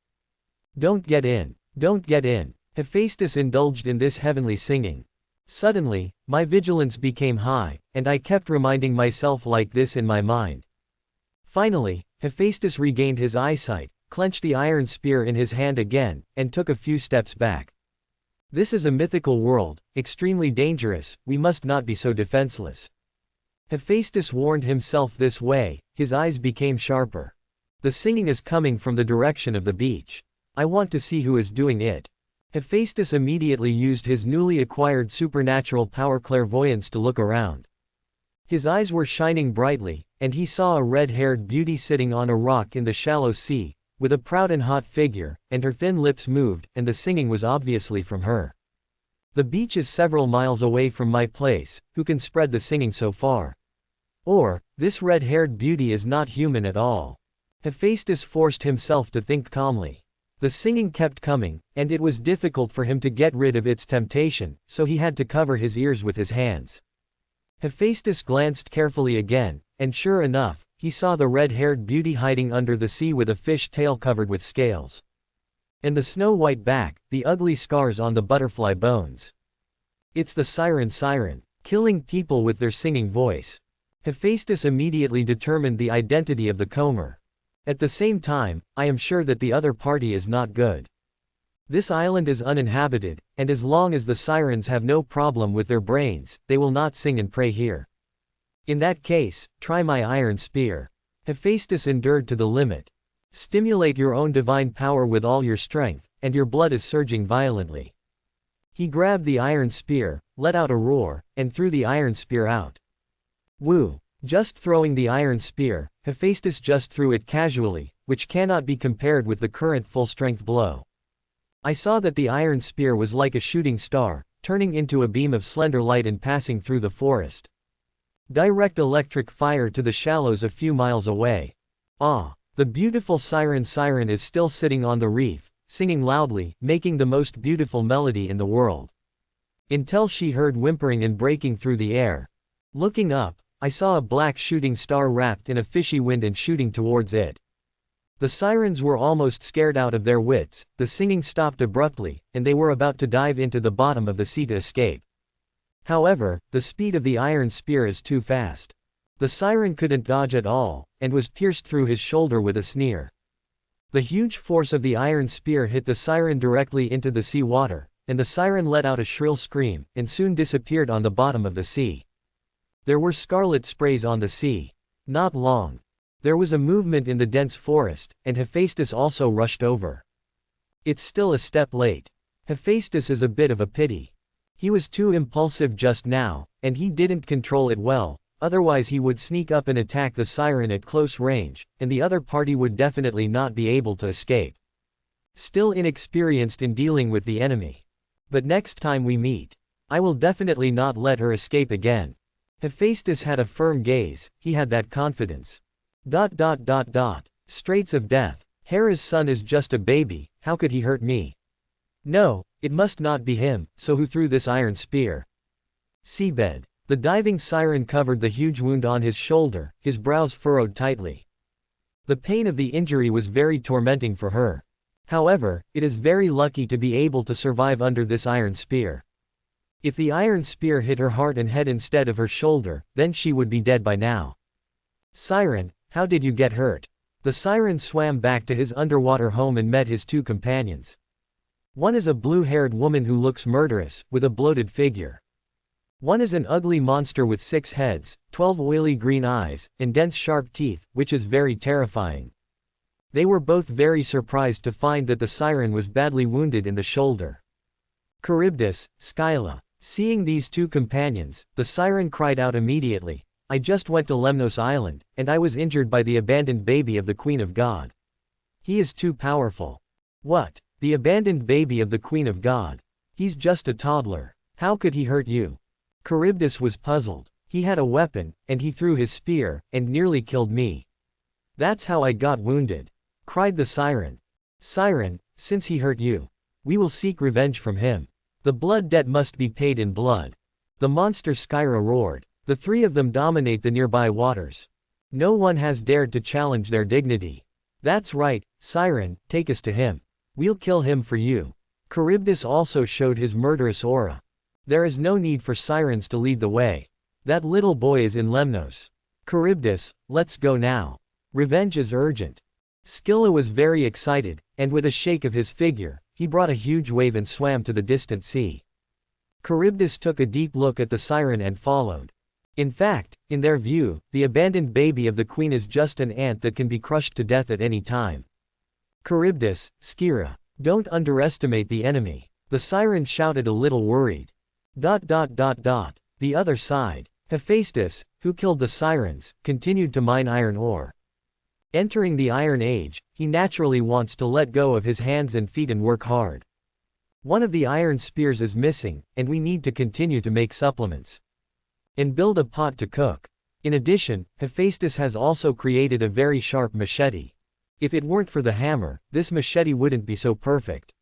Don't get in. Don't get in. Hephaestus indulged in this heavenly singing. Suddenly, my vigilance became high, and I kept reminding myself like this in my mind. Finally, Hephaestus regained his eyesight, clenched the iron spear in his hand again, and took a few steps back. This is a mythical world, extremely dangerous, we must not be so defenseless. Hephaestus warned himself this way, his eyes became sharper. The singing is coming from the direction of the beach. I want to see who is doing it. Hephaestus immediately used his newly acquired supernatural power clairvoyance to look around. His eyes were shining brightly, and he saw a red-haired beauty sitting on a rock in the shallow sea, with a proud and hot figure, and her thin lips moved, and the singing was obviously from her. The beach is several miles away from my place, who can spread the singing so far? Or, this red-haired beauty is not human at all. Hephaestus forced himself to think calmly. The singing kept coming, and it was difficult for him to get rid of its temptation, so he had to cover his ears with his hands. Hephaestus glanced carefully again, and sure enough, he saw the red-haired beauty hiding under the sea with a fish tail covered with scales. And the snow-white back, the ugly scars on the butterfly bones. It's the siren, killing people with their singing voice. Hephaestus immediately determined the identity of the comber. At the same time, I am sure that the other party is not good. This island is uninhabited, and as long as the sirens have no problem with their brains, they will not sing and pray here. In that case, try my iron spear. Hephaestus endured to the limit. Stimulate your own divine power with all your strength, and your blood is surging violently. He grabbed the iron spear, let out a roar, and threw the iron spear out. Woo! Just throwing the iron spear, Hephaestus just threw it casually, which cannot be compared with the current full-strength blow. I saw that the iron spear was like a shooting star, turning into a beam of slender light and passing through the forest. Direct electric fire to the shallows a few miles away. Ah! The beautiful siren is still sitting on the reef, singing loudly, making the most beautiful melody in the world. Until she heard whimpering and breaking through the air. Looking up, I saw a black shooting star wrapped in a fishy wind and shooting towards it. The sirens were almost scared out of their wits, the singing stopped abruptly, and they were about to dive into the bottom of the sea to escape. However, the speed of the iron spear is too fast. The siren couldn't dodge at all, and was pierced through his shoulder with a sneer. The huge force of the iron spear hit the siren directly into the sea water, and the siren let out a shrill scream, and soon disappeared on the bottom of the sea. There were scarlet sprays on the sea. Not long. There was a movement in the dense forest, and Hephaestus also rushed over. It's still a step late. Hephaestus is a bit of a pity. He was too impulsive just now, and he didn't control it well, otherwise he would sneak up and attack the siren at close range, and the other party would definitely not be able to escape. Still inexperienced in dealing with the enemy. But next time we meet, I will definitely not let her escape again. Hephaestus had a firm gaze, he had that confidence. Straits of death. Hera's son is just a baby, how could he hurt me? No, it must not be him, so who threw this iron spear? Seabed. The diving siren covered the huge wound on his shoulder, his brows furrowed tightly. The pain of the injury was very tormenting for her. However, it is very lucky to be able to survive under this iron spear. If the iron spear hit her heart and head instead of her shoulder, then she would be dead by now. Siren, how did you get hurt? The siren swam back to his underwater home and met his two companions. One is a blue-haired woman who looks murderous, with a bloated figure. One is an ugly monster with 6 heads, 12 oily green eyes, and dense sharp teeth, which is very terrifying. They were both very surprised to find that the siren was badly wounded in the shoulder. Charybdis, Scylla. Seeing these two companions, the siren cried out immediately, I just went to Lemnos Island, and I was injured by the abandoned baby of the Queen of God. He is too powerful. What? The abandoned baby of the Queen of God? He's just a toddler. How could he hurt you? Charybdis was puzzled. He had a weapon, and he threw his spear, and nearly killed me. That's how I got wounded. Cried the siren. Siren, since he hurt you, we will seek revenge from him. The blood debt must be paid in blood. The monster Scylla roared. The three of them dominate the nearby waters. No one has dared to challenge their dignity. That's right, siren, take us to him. We'll kill him for you. Charybdis also showed his murderous aura. There is no need for sirens to lead the way. That little boy is in Lemnos. Charybdis, let's go now. Revenge is urgent. Scylla was very excited, and with a shake of his figure, he brought a huge wave and swam to the distant sea. Charybdis took a deep look at the siren and followed. In fact, in their view, the abandoned baby of the queen is just an ant that can be crushed to death at any time. Charybdis, Scylla, don't underestimate the enemy. The siren shouted a little worried. The other side. Hephaestus, who killed the sirens, continued to mine iron ore. Entering the Iron Age, he naturally wants to let go of his hands and feet and work hard. One of the iron spears is missing, and we need to continue to make supplements. And build a pot to cook. In addition, Hephaestus has also created a very sharp machete. If it weren't for the hammer, this machete wouldn't be so perfect.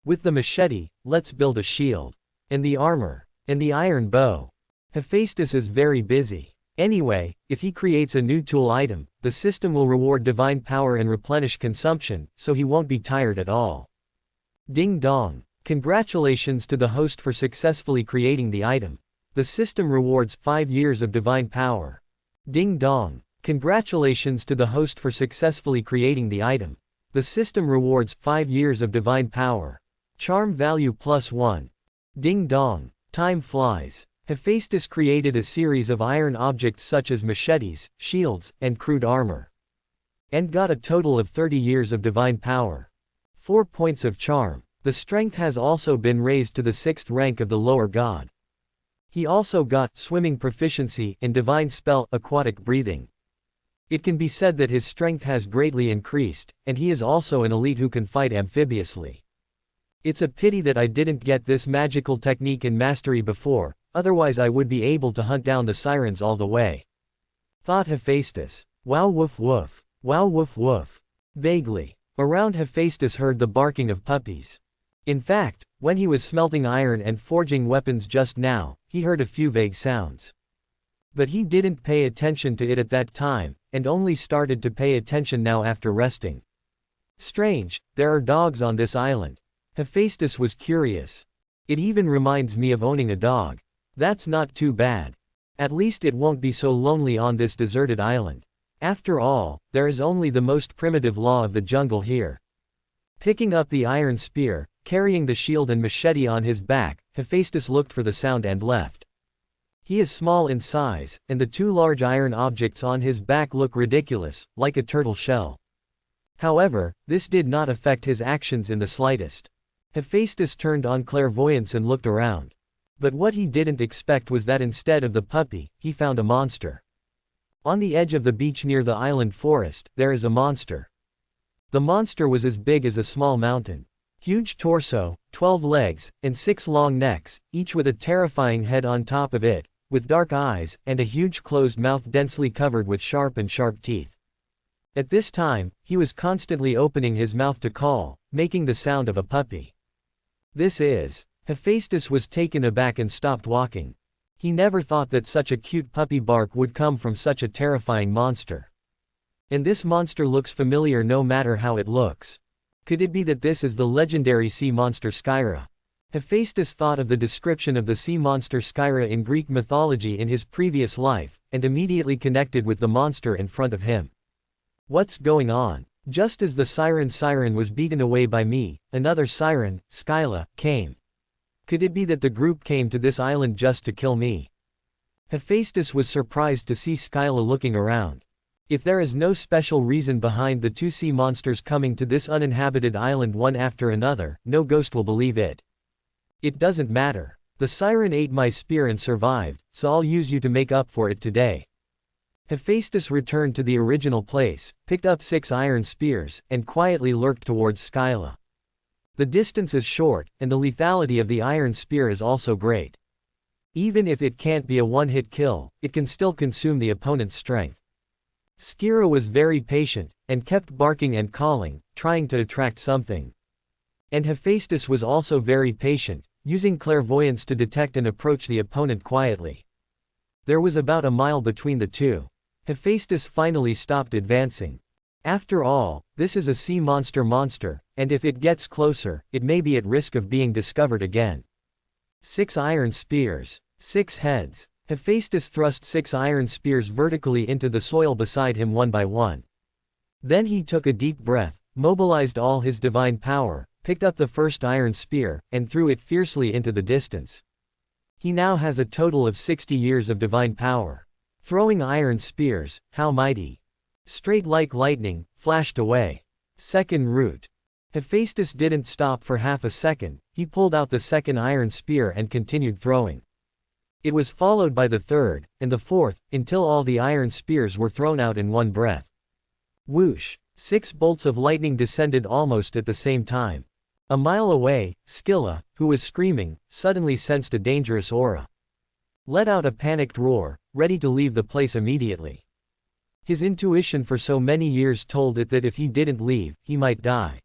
With the machete, let's build a shield. And the armor. And the iron bow. Hephaestus is very busy. Anyway, if he creates a new tool item, the system will reward divine power and replenish consumption, so he won't be tired at all. Ding dong. Congratulations to the host for successfully creating the item. The system rewards 5 years of divine power. Ding dong. Congratulations to the host for successfully creating the item. The system rewards 5 years of divine power. Charm value +1. Ding dong. Time flies. Hephaestus created a series of iron objects such as machetes, shields, and crude armor. And got a total of 30 years of divine power. 4 points of charm. The strength has also been raised to the 6th rank of the lower god. He also got swimming proficiency in divine spell aquatic breathing. It can be said that his strength has greatly increased, and he is also an elite who can fight amphibiously. It's a pity that I didn't get this magical technique in mastery before, otherwise I would be able to hunt down the sirens all the way. Thought Hephaestus. Wow woof woof. Wow woof woof. Vaguely. Around Hephaestus heard the barking of puppies. In fact, when he was smelting iron and forging weapons just now, he heard a few vague sounds. But he didn't pay attention to it at that time, and only started to pay attention now after resting. Strange, there are dogs on this island. Hephaestus was curious. It even reminds me of owning a dog. That's not too bad. At least it won't be so lonely on this deserted island. After all, there is only the most primitive law of the jungle here. Picking up the iron spear, carrying the shield and machete on his back, Hephaestus looked for the sound and left. He is small in size, and the two large iron objects on his back look ridiculous, like a turtle shell. However, this did not affect his actions in the slightest. Hephaestus turned on clairvoyance and looked around. But what he didn't expect was that instead of the puppy, he found a monster. On the edge of the beach near the island forest, there is a monster. The monster was as big as a small mountain. Huge torso, 12 legs, and 6 long necks, each with a terrifying head on top of it, with dark eyes, and a huge closed mouth densely covered with sharp teeth. At this time, he was constantly opening his mouth to call, making the sound of a puppy. Hephaestus was taken aback and stopped walking. He never thought that such a cute puppy bark would come from such a terrifying monster. And this monster looks familiar no matter how it looks. Could it be that this is the legendary sea monster Skyra? Hephaestus thought of the description of the sea monster Skyra in Greek mythology in his previous life, and immediately connected with the monster in front of him. What's going on? Just as the siren was beaten away by me, another siren, Skyla, came. Could it be that the group came to this island just to kill me? Hephaestus was surprised to see Skyla looking around. If there is no special reason behind the two sea monsters coming to this uninhabited island one after another, no ghost will believe it. It doesn't matter. The siren ate my spear and survived, so I'll use you to make up for it today. Hephaestus returned to the original place, picked up 6 iron spears, and quietly lurked towards Skyla. The distance is short, and the lethality of the iron spear is also great. Even if it can't be a one-hit kill, it can still consume the opponent's strength. Skyra was very patient, and kept barking and calling, trying to attract something. And Hephaestus was also very patient, using clairvoyance to detect and approach the opponent quietly. There was about a mile between the two. Hephaestus finally stopped advancing. After all, this is a sea monster, and if it gets closer, it may be at risk of being discovered again. 6 iron spears. 6 heads. Hephaestus thrust 6 iron spears vertically into the soil beside him one by one. Then he took a deep breath, mobilized all his divine power, picked up the first iron spear, and threw it fiercely into the distance. He now has a total of 60 years of divine power. Throwing iron spears, how mighty! Straight like lightning, flashed away. Second route. Hephaestus didn't stop for half a second, he pulled out the second iron spear and continued throwing. It was followed by the third, and the fourth, until all the iron spears were thrown out in one breath. Whoosh! 6 bolts of lightning descended almost at the same time. A mile away, Scylla, who was screaming, suddenly sensed a dangerous aura. Let out a panicked roar, ready to leave the place immediately. His intuition for so many years told it that if he didn't leave, he might die.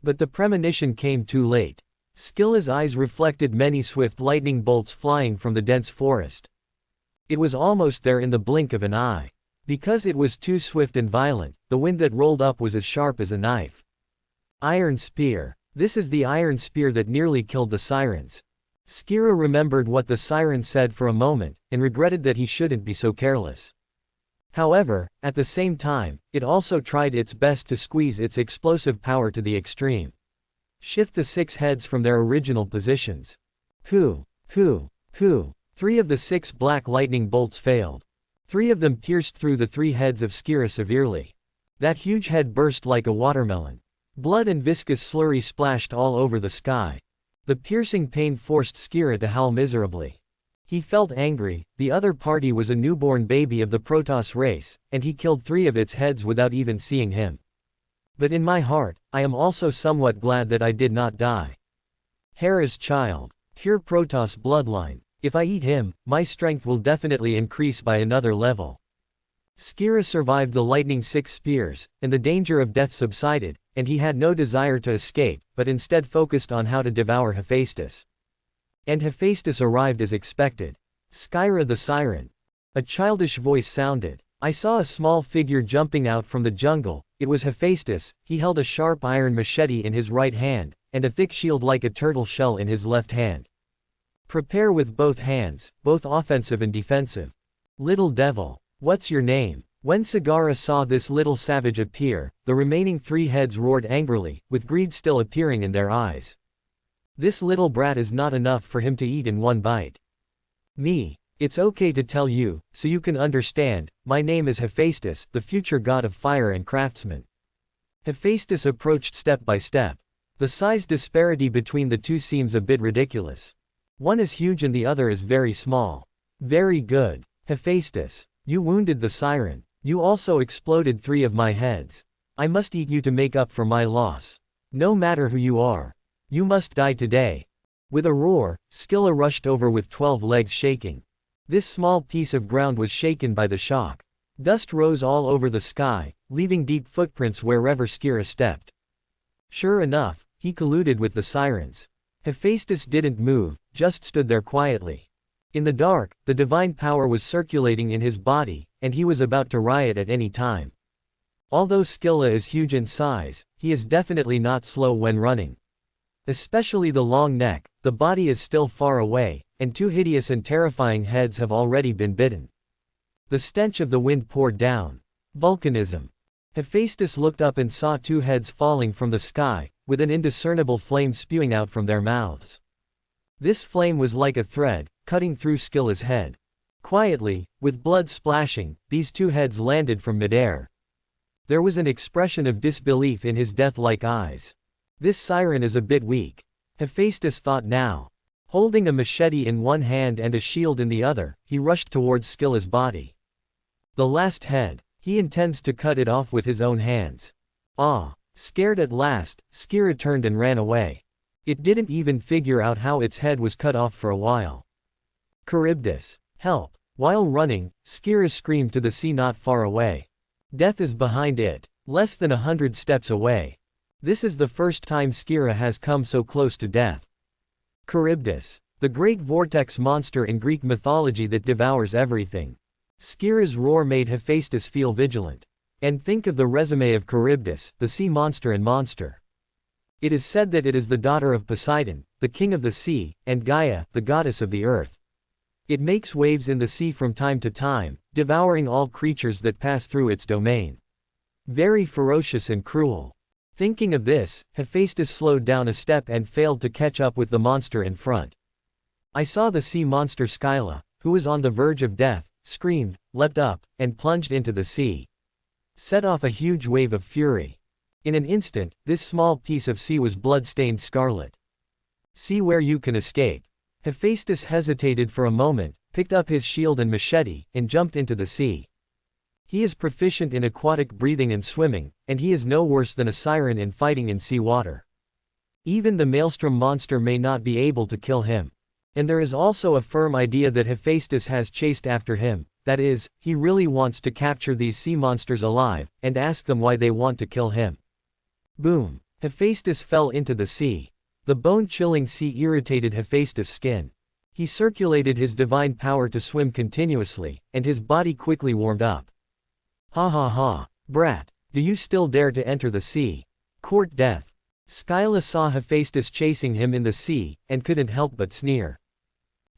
But the premonition came too late. Scylla's eyes reflected many swift lightning bolts flying from the dense forest. It was almost there in the blink of an eye. Because it was too swift and violent, the wind that rolled up was as sharp as a knife. Iron spear. This is the iron spear that nearly killed the sirens. Skyra remembered what the siren said for a moment, and regretted that he shouldn't be so careless. However, at the same time, it also tried its best to squeeze its explosive power to the extreme. Shift the 6 heads from their original positions. 3 of the 6 black lightning bolts failed. 3 of them pierced through the 3 heads of Skyra severely. That huge head burst like a watermelon. Blood and viscous slurry splashed all over the sky. The piercing pain forced Skyra to howl miserably. He felt angry. The other party was a newborn baby of the Protoss race, and he killed 3 of its heads without even seeing him. But in my heart, I am also somewhat glad that I did not die. Hera's child. Pure Protoss bloodline. If I eat him, my strength will definitely increase by another level. Skyra survived the lightning 6 spears, and the danger of death subsided, and he had no desire to escape, but instead focused on how to devour Hephaestus. And Hephaestus arrived as expected. Skyra the Siren. A childish voice sounded. I saw a small figure jumping out from the jungle. It was Hephaestus. He held a sharp iron machete in his right hand, and a thick shield like a turtle shell in his left hand. Prepare with both hands, both offensive and defensive. Little devil, what's your name? When Sagara saw this little savage appear, the remaining 3 heads roared angrily, with greed still appearing in their eyes. This little brat is not enough for him to eat in one bite. Me. It's okay to tell you, so you can understand, my name is Hephaestus, the future god of fire and craftsmen. Hephaestus approached step by step. The size disparity between the two seems a bit ridiculous. One is huge and the other is very small. Very good. Hephaestus, you wounded the siren. You also exploded 3 of my heads. I must eat you to make up for my loss. No matter who you are. You must die today. With a roar, Scylla rushed over with 12 legs shaking. This small piece of ground was shaken by the shock. Dust rose all over the sky, leaving deep footprints wherever Scylla stepped. Sure enough, he colluded with the sirens. Hephaestus didn't move, just stood there quietly. In the dark, the divine power was circulating in his body, and he was about to riot at any time. Although Scylla is huge in size, he is definitely not slow when running. Especially the long neck, the body is still far away, and 2 hideous and terrifying heads have already been bitten. The stench of the wind poured down. Volcanism. Hephaestus looked up and saw 2 heads falling from the sky, with an indiscernible flame spewing out from their mouths. This flame was like a thread, cutting through Scylla's head. Quietly, with blood splashing, these 2 heads landed from midair. There was an expression of disbelief in his death-like eyes. This siren is a bit weak. Hephaestus thought now. Holding a machete in one hand and a shield in the other, he rushed towards Scylla's body. The last head. He intends to cut it off with his own hands. Ah! Scared at last, Scylla turned and ran away. It didn't even figure out how its head was cut off for a while. Charybdis. Help! While running, Scylla screamed to the sea not far away. Death is behind it, less than 100 steps away. This is the first time Scylla has come so close to death. Charybdis. The great vortex monster in Greek mythology that devours everything. Scylla's roar made Hephaestus feel vigilant. And think of the resume of Charybdis, the sea monster and monster. It is said that it is the daughter of Poseidon, the king of the sea, and Gaia, the goddess of the earth. It makes waves in the sea from time to time, devouring all creatures that pass through its domain. Very ferocious and cruel. Thinking of this, Hephaestus slowed down a step and failed to catch up with the monster in front. I saw the sea monster Scylla, who was on the verge of death, screamed, leapt up, and plunged into the sea. Set off a huge wave of fury. In an instant, this small piece of sea was blood-stained scarlet. See where you can escape. Hephaestus hesitated for a moment, picked up his shield and machete, and jumped into the sea. He is proficient in aquatic breathing and swimming, and he is no worse than a siren in fighting in sea water. Even the maelstrom monster may not be able to kill him. And there is also a firm idea that Hephaestus has chased after him, that is, he really wants to capture these sea monsters alive, and ask them why they want to kill him. Boom! Hephaestus fell into the sea. The bone-chilling sea irritated Hephaestus' skin. He circulated his divine power to swim continuously, and his body quickly warmed up. Ha ha ha, brat, do you still dare to enter the sea? Court death. Scylla saw Hephaestus chasing him in the sea, and couldn't help but sneer.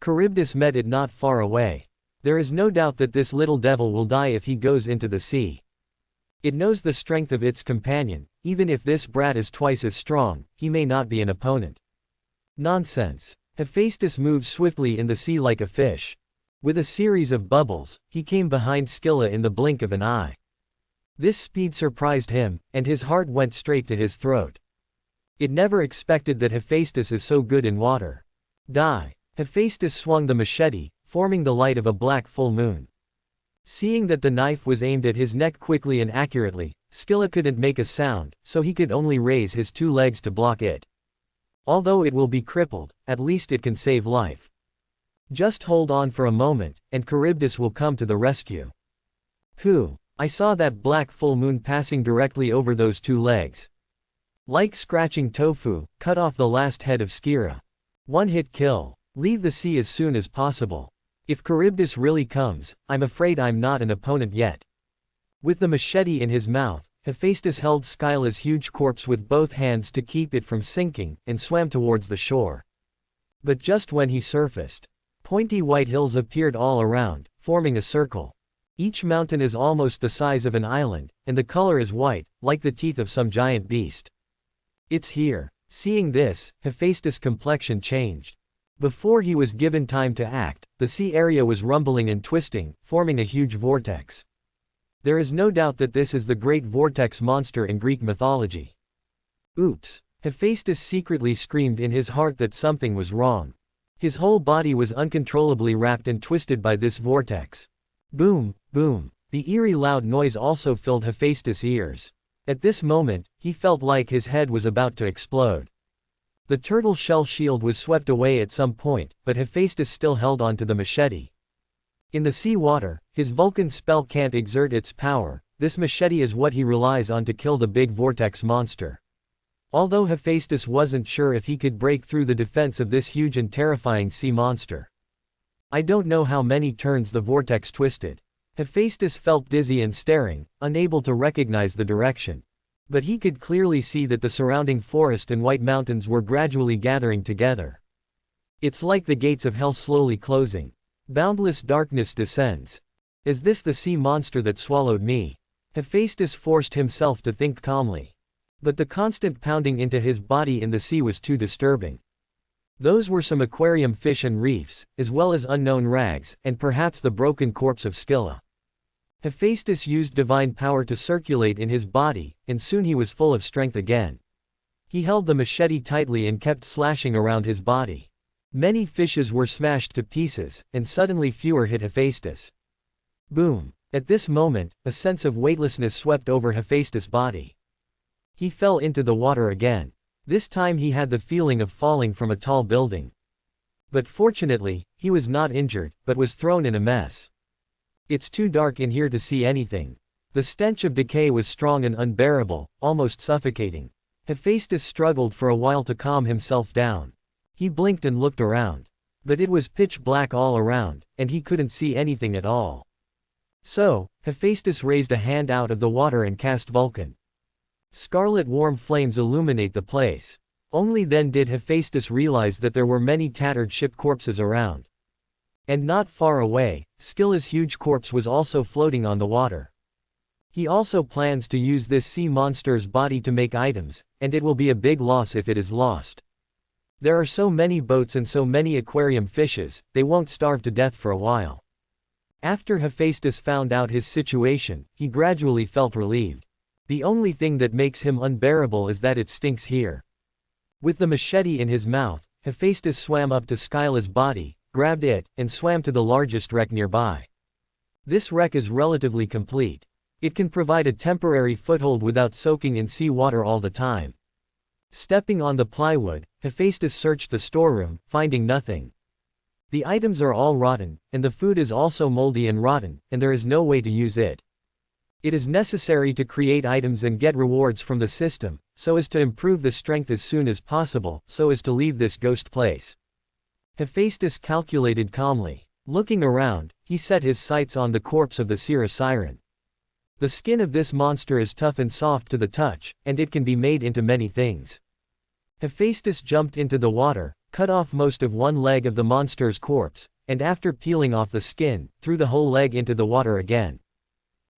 Charybdis met it not far away. There is no doubt that this little devil will die if he goes into the sea. It knows the strength of its companion. Even if this brat is twice as strong, he may not be an opponent. Nonsense. Hephaestus moved swiftly in the sea like a fish. With a series of bubbles, he came behind Scylla in the blink of an eye. This speed surprised him, and his heart went straight to his throat. It never expected that Hephaestus is so good in water. Die. Hephaestus swung the machete, forming the light of a black full moon. Seeing that the knife was aimed at his neck quickly and accurately, Scylla couldn't make a sound, so he could only raise his 2 legs to block it. Although it will be crippled, at least it can save life. Just hold on for a moment, and Charybdis will come to the rescue. Whew! I saw that black full moon passing directly over those 2 legs. Like scratching tofu, cut off the last head of Skira. One-hit kill. Leave the sea as soon as possible. If Charybdis really comes, I'm afraid I'm not an opponent yet. With the machete in his mouth, Hephaestus held Scylla's huge corpse with both hands to keep it from sinking, and swam towards the shore. But just when he surfaced, pointy white hills appeared all around, forming a circle. Each mountain is almost the size of an island, and the color is white, like the teeth of some giant beast. It's here. Seeing this, Hephaestus' complexion changed. Before he was given time to act, the sea area was rumbling and twisting, forming a huge vortex. There is no doubt that this is the great vortex monster in Greek mythology. Oops! Hephaestus secretly screamed in his heart that something was wrong. His whole body was uncontrollably wrapped and twisted by this vortex. Boom, boom. The eerie loud noise also filled Hephaestus' ears. At this moment, he felt like his head was about to explode. The turtle shell shield was swept away at some point, but Hephaestus still held on to the machete. In the sea water, his Vulcan spell can't exert its power. This machete is what he relies on to kill the big vortex monster. Although Hephaestus wasn't sure if he could break through the defense of this huge and terrifying sea monster. I don't know how many turns the vortex twisted. Hephaestus felt dizzy and staring, unable to recognize the direction. But he could clearly see that the surrounding forest and white mountains were gradually gathering together. It's like the gates of hell slowly closing. Boundless darkness descends. Is this the sea monster that swallowed me? Hephaestus forced himself to think calmly. But the constant pounding into his body in the sea was too disturbing. Those were some aquarium fish and reefs, as well as unknown rags, and perhaps the broken corpse of Scylla. Hephaestus used divine power to circulate in his body, and soon he was full of strength again. He held the machete tightly and kept slashing around his body. Many fishes were smashed to pieces, and suddenly fewer hit Hephaestus. Boom! At this moment, a sense of weightlessness swept over Hephaestus' body. He fell into the water again. This time he had the feeling of falling from a tall building. But fortunately, he was not injured, but was thrown in a mess. It's too dark in here to see anything. The stench of decay was strong and unbearable, almost suffocating. Hephaestus struggled for a while to calm himself down. He blinked and looked around. But it was pitch black all around, and he couldn't see anything at all. So, Hephaestus raised a hand out of the water and cast Vulcan. Scarlet warm flames illuminate the place. Only then did Hephaestus realize that there were many tattered ship corpses around. And not far away, Scylla's huge corpse was also floating on the water. He also plans to use this sea monster's body to make items, and it will be a big loss if it is lost. There are so many boats and so many aquarium fishes, they won't starve to death for a while. After Hephaestus found out his situation, he gradually felt relieved. The only thing that makes him unbearable is that it stinks here. With the machete in his mouth, Hephaestus swam up to Scylla's body, grabbed it, and swam to the largest wreck nearby. This wreck is relatively complete. It can provide a temporary foothold without soaking in sea water all the time. Stepping on the plywood, Hephaestus searched the storeroom, finding nothing. The items are all rotten, and the food is also moldy and rotten, and there is no way to use it. It is necessary to create items and get rewards from the system, so as to improve the strength as soon as possible, so as to leave this ghost place. Hephaestus calculated calmly. Looking around, he set his sights on the corpse of the Scylla siren. The skin of this monster is tough and soft to the touch, and it can be made into many things. Hephaestus jumped into the water, cut off most of one leg of the monster's corpse, and after peeling off the skin, threw the whole leg into the water again.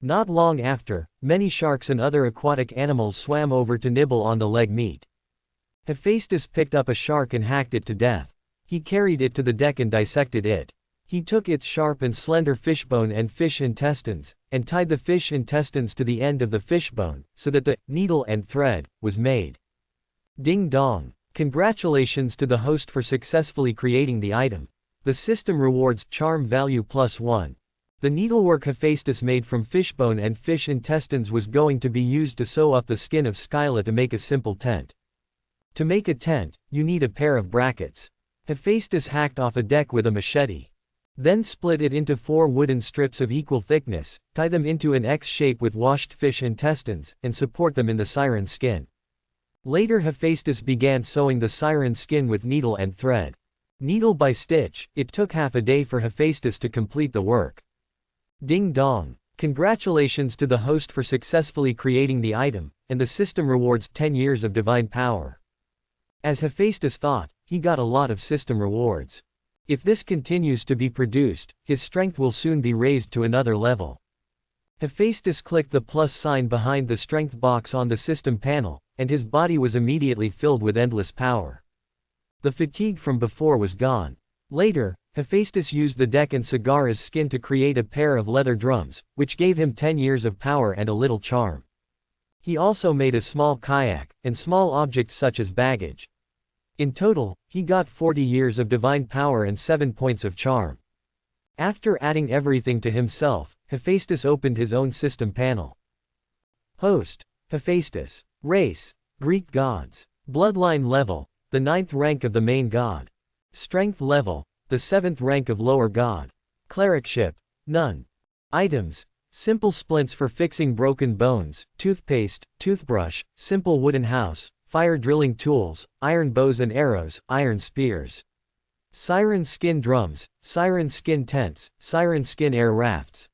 Not long after, many sharks and other aquatic animals swam over to nibble on the leg meat. Hephaestus picked up a shark and hacked it to death. He carried it to the deck and dissected it. He took its sharp and slender fishbone and fish intestines, and tied the fish intestines to the end of the fishbone, so that the needle and thread was made. Ding dong! Congratulations to the host for successfully creating the item. The system rewards charm value +1. The needlework Hephaestus made from fishbone and fish intestines was going to be used to sew up the skin of Scylla to make a simple tent. To make a tent, you need a pair of brackets. Hephaestus hacked off a deck with a machete. Then split it into 4 wooden strips of equal thickness, tie them into an X shape with washed fish intestines, and support them in the siren's skin. Later Hephaestus began sewing the siren's skin with needle and thread. Needle by stitch, it took half a day for Hephaestus to complete the work. Ding dong. Congratulations to the host for successfully creating the item, and the system rewards 10 years of divine power. As Hephaestus thought, he got a lot of system rewards. If this continues to be produced, his strength will soon be raised to another level. Hephaestus clicked the plus sign behind the strength box on the system panel, and his body was immediately filled with endless power. The fatigue from before was gone. Later, Hephaestus used the deck and Sagara's skin to create a pair of leather drums, which gave him 10 years of power and a little charm. He also made a small kayak, and small objects such as baggage. In total, he got 40 years of divine power and 7 points of charm. After adding everything to himself, Hephaestus opened his own system panel. Host: Hephaestus. Race: Greek gods. Bloodline level: the 9th rank of the main god. Strength level: the 7th rank of lower god. Clericship: none. Items: simple splints for fixing broken bones, toothpaste, toothbrush, simple wooden house, fire drilling tools, iron bows and arrows, iron spears. Siren skin drums, siren skin tents, siren skin air rafts.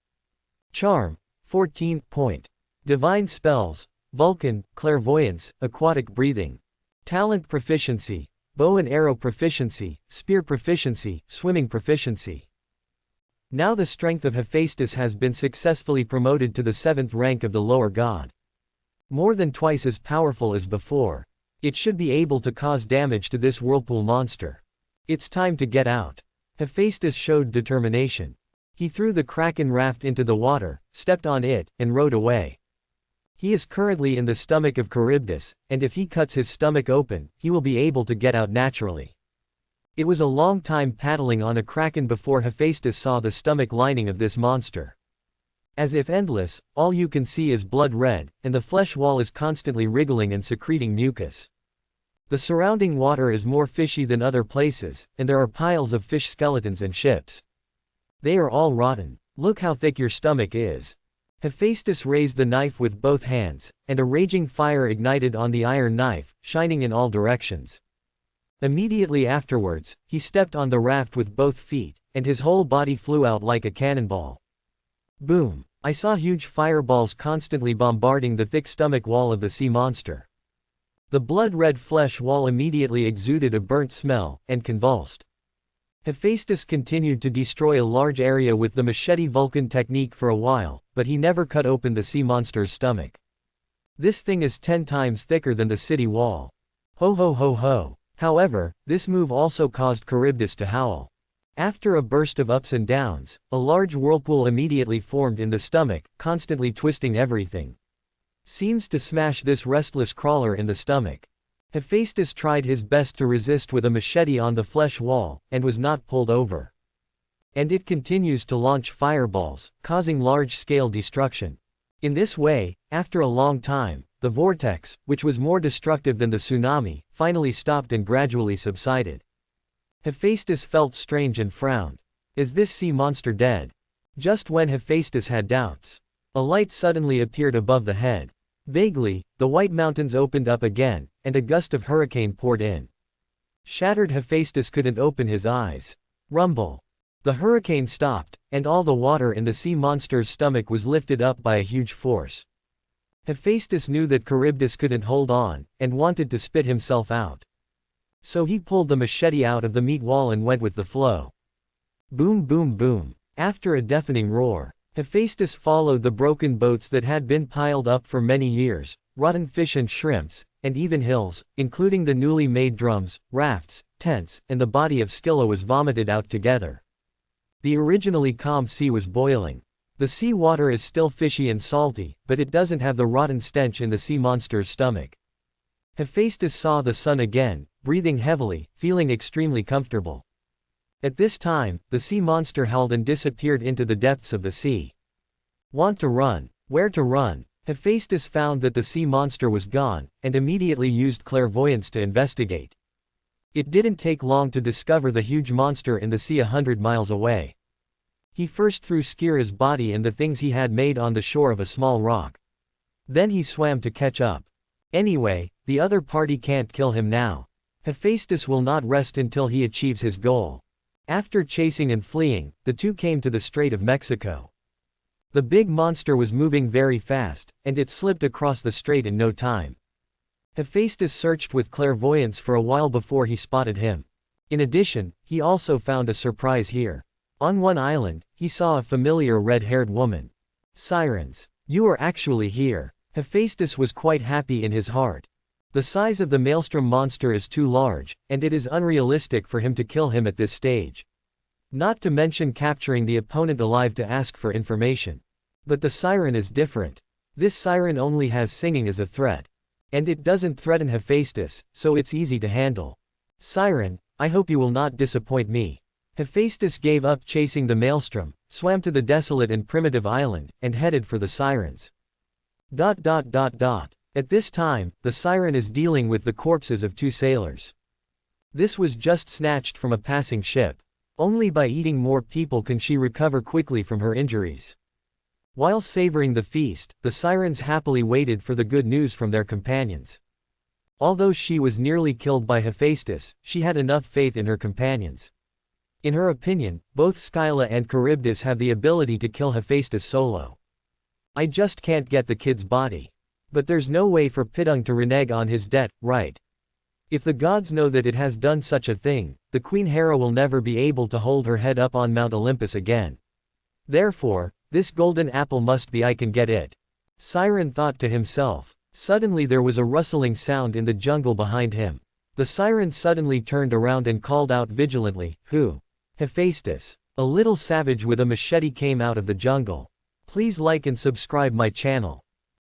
Charm: 14 point. Divine spells: Vulcan, clairvoyance, aquatic breathing. Talent proficiency: bow and arrow proficiency, spear proficiency, swimming proficiency. Now the strength of Hephaestus has been successfully promoted to the 7th rank of the lower god. More than twice as powerful as before. It should be able to cause damage to this whirlpool monster. It's time to get out. Hephaestus showed determination. He threw the kraken raft into the water, stepped on it, and rowed away. He is currently in the stomach of Charybdis, and if he cuts his stomach open, he will be able to get out naturally. It was a long time paddling on a kraken before Hephaestus saw the stomach lining of this monster. As if endless, all you can see is blood red, and the flesh wall is constantly wriggling and secreting mucus. The surrounding water is more fishy than other places, and there are piles of fish skeletons and ships. They are all rotten. Look how thick your stomach is. Hephaestus raised the knife with both hands, and a raging fire ignited on the iron knife, shining in all directions. Immediately afterwards, he stepped on the raft with both feet, and his whole body flew out like a cannonball. Boom! I saw huge fireballs constantly bombarding the thick stomach wall of the sea monster. The blood-red flesh wall immediately exuded a burnt smell, and convulsed. Hephaestus continued to destroy a large area with the machete Vulcan technique for a while, but he never cut open the sea monster's stomach. This thing is 10 times thicker than the city wall. Ho ho ho ho. However, this move also caused Charybdis to howl. After a burst of ups and downs, a large whirlpool immediately formed in the stomach, constantly twisting everything. Seems to smash this restless crawler in the stomach. Hephaestus tried his best to resist with a machete on the flesh wall, and was not pulled over. And it continues to launch fireballs, causing large-scale destruction. In this way, after a long time, the vortex, which was more destructive than the tsunami, finally stopped and gradually subsided. Hephaestus felt strange and frowned. Is this sea monster dead? Just when Hephaestus had doubts, a light suddenly appeared above the head. Vaguely, the white mountains opened up again, and a gust of hurricane poured in. Shattered Hephaestus couldn't open his eyes. Rumble. The hurricane stopped, and all the water in the sea monster's stomach was lifted up by a huge force. Hephaestus knew that Charybdis couldn't hold on, and wanted to spit himself out. So he pulled the machete out of the meat wall and went with the flow. Boom boom boom. After a deafening roar, Hephaestus followed the broken boats that had been piled up for many years, rotten fish and shrimps, and even hills, including the newly made drums, rafts, tents, and the body of Scylla was vomited out together. The originally calm sea was boiling. The sea water is still fishy and salty, but it doesn't have the rotten stench in the sea monster's stomach. Hephaestus saw the sun again, breathing heavily, feeling extremely comfortable. At this time, the sea monster howled and disappeared into the depths of the sea. Want to run? Where to run? Hephaestus found that the sea monster was gone, and immediately used clairvoyance to investigate. It didn't take long to discover the huge monster in the sea 100 miles away. He first threw Scylla's body and the things he had made on the shore of a small rock. Then he swam to catch up. Anyway, the other party can't kill him now. Hephaestus will not rest until he achieves his goal. After chasing and fleeing, the two came to the Strait of Mexico. The big monster was moving very fast, and it slipped across the strait in no time. Hephaestus searched with clairvoyance for a while before he spotted him. In addition, he also found a surprise here. On one island, he saw a familiar red-haired woman. Sirens. You are actually here. Hephaestus was quite happy in his heart. The size of the maelstrom monster is too large, and it is unrealistic for him to kill him at this stage. Not to mention capturing the opponent alive to ask for information. But the siren is different. This siren only has singing as a threat. And it doesn't threaten Hephaestus, so it's easy to handle. Siren, I hope you will not disappoint me. Hephaestus gave up chasing the maelstrom, swam to the desolate and primitive island, and headed for the sirens. At this time, the siren is dealing with the corpses of two sailors. This was just snatched from a passing ship. Only by eating more people can she recover quickly from her injuries. While savoring the feast, the sirens happily waited for the good news from their companions. Although she was nearly killed by Hephaestus, she had enough faith in her companions. In her opinion, both Scylla and Charybdis have the ability to kill Hephaestus solo. I just can't get the kid's body. But there's no way for Pidung to renege on his debt, right? If the gods know that it has done such a thing, the Queen Hera will never be able to hold her head up on Mount Olympus again. Therefore, this golden apple must be I can get it. Siren thought to himself. Suddenly there was a rustling sound in the jungle behind him. The siren suddenly turned around and called out vigilantly, "Who?" Hephaestus. A little savage with a machete came out of the jungle. Please like and subscribe my channel.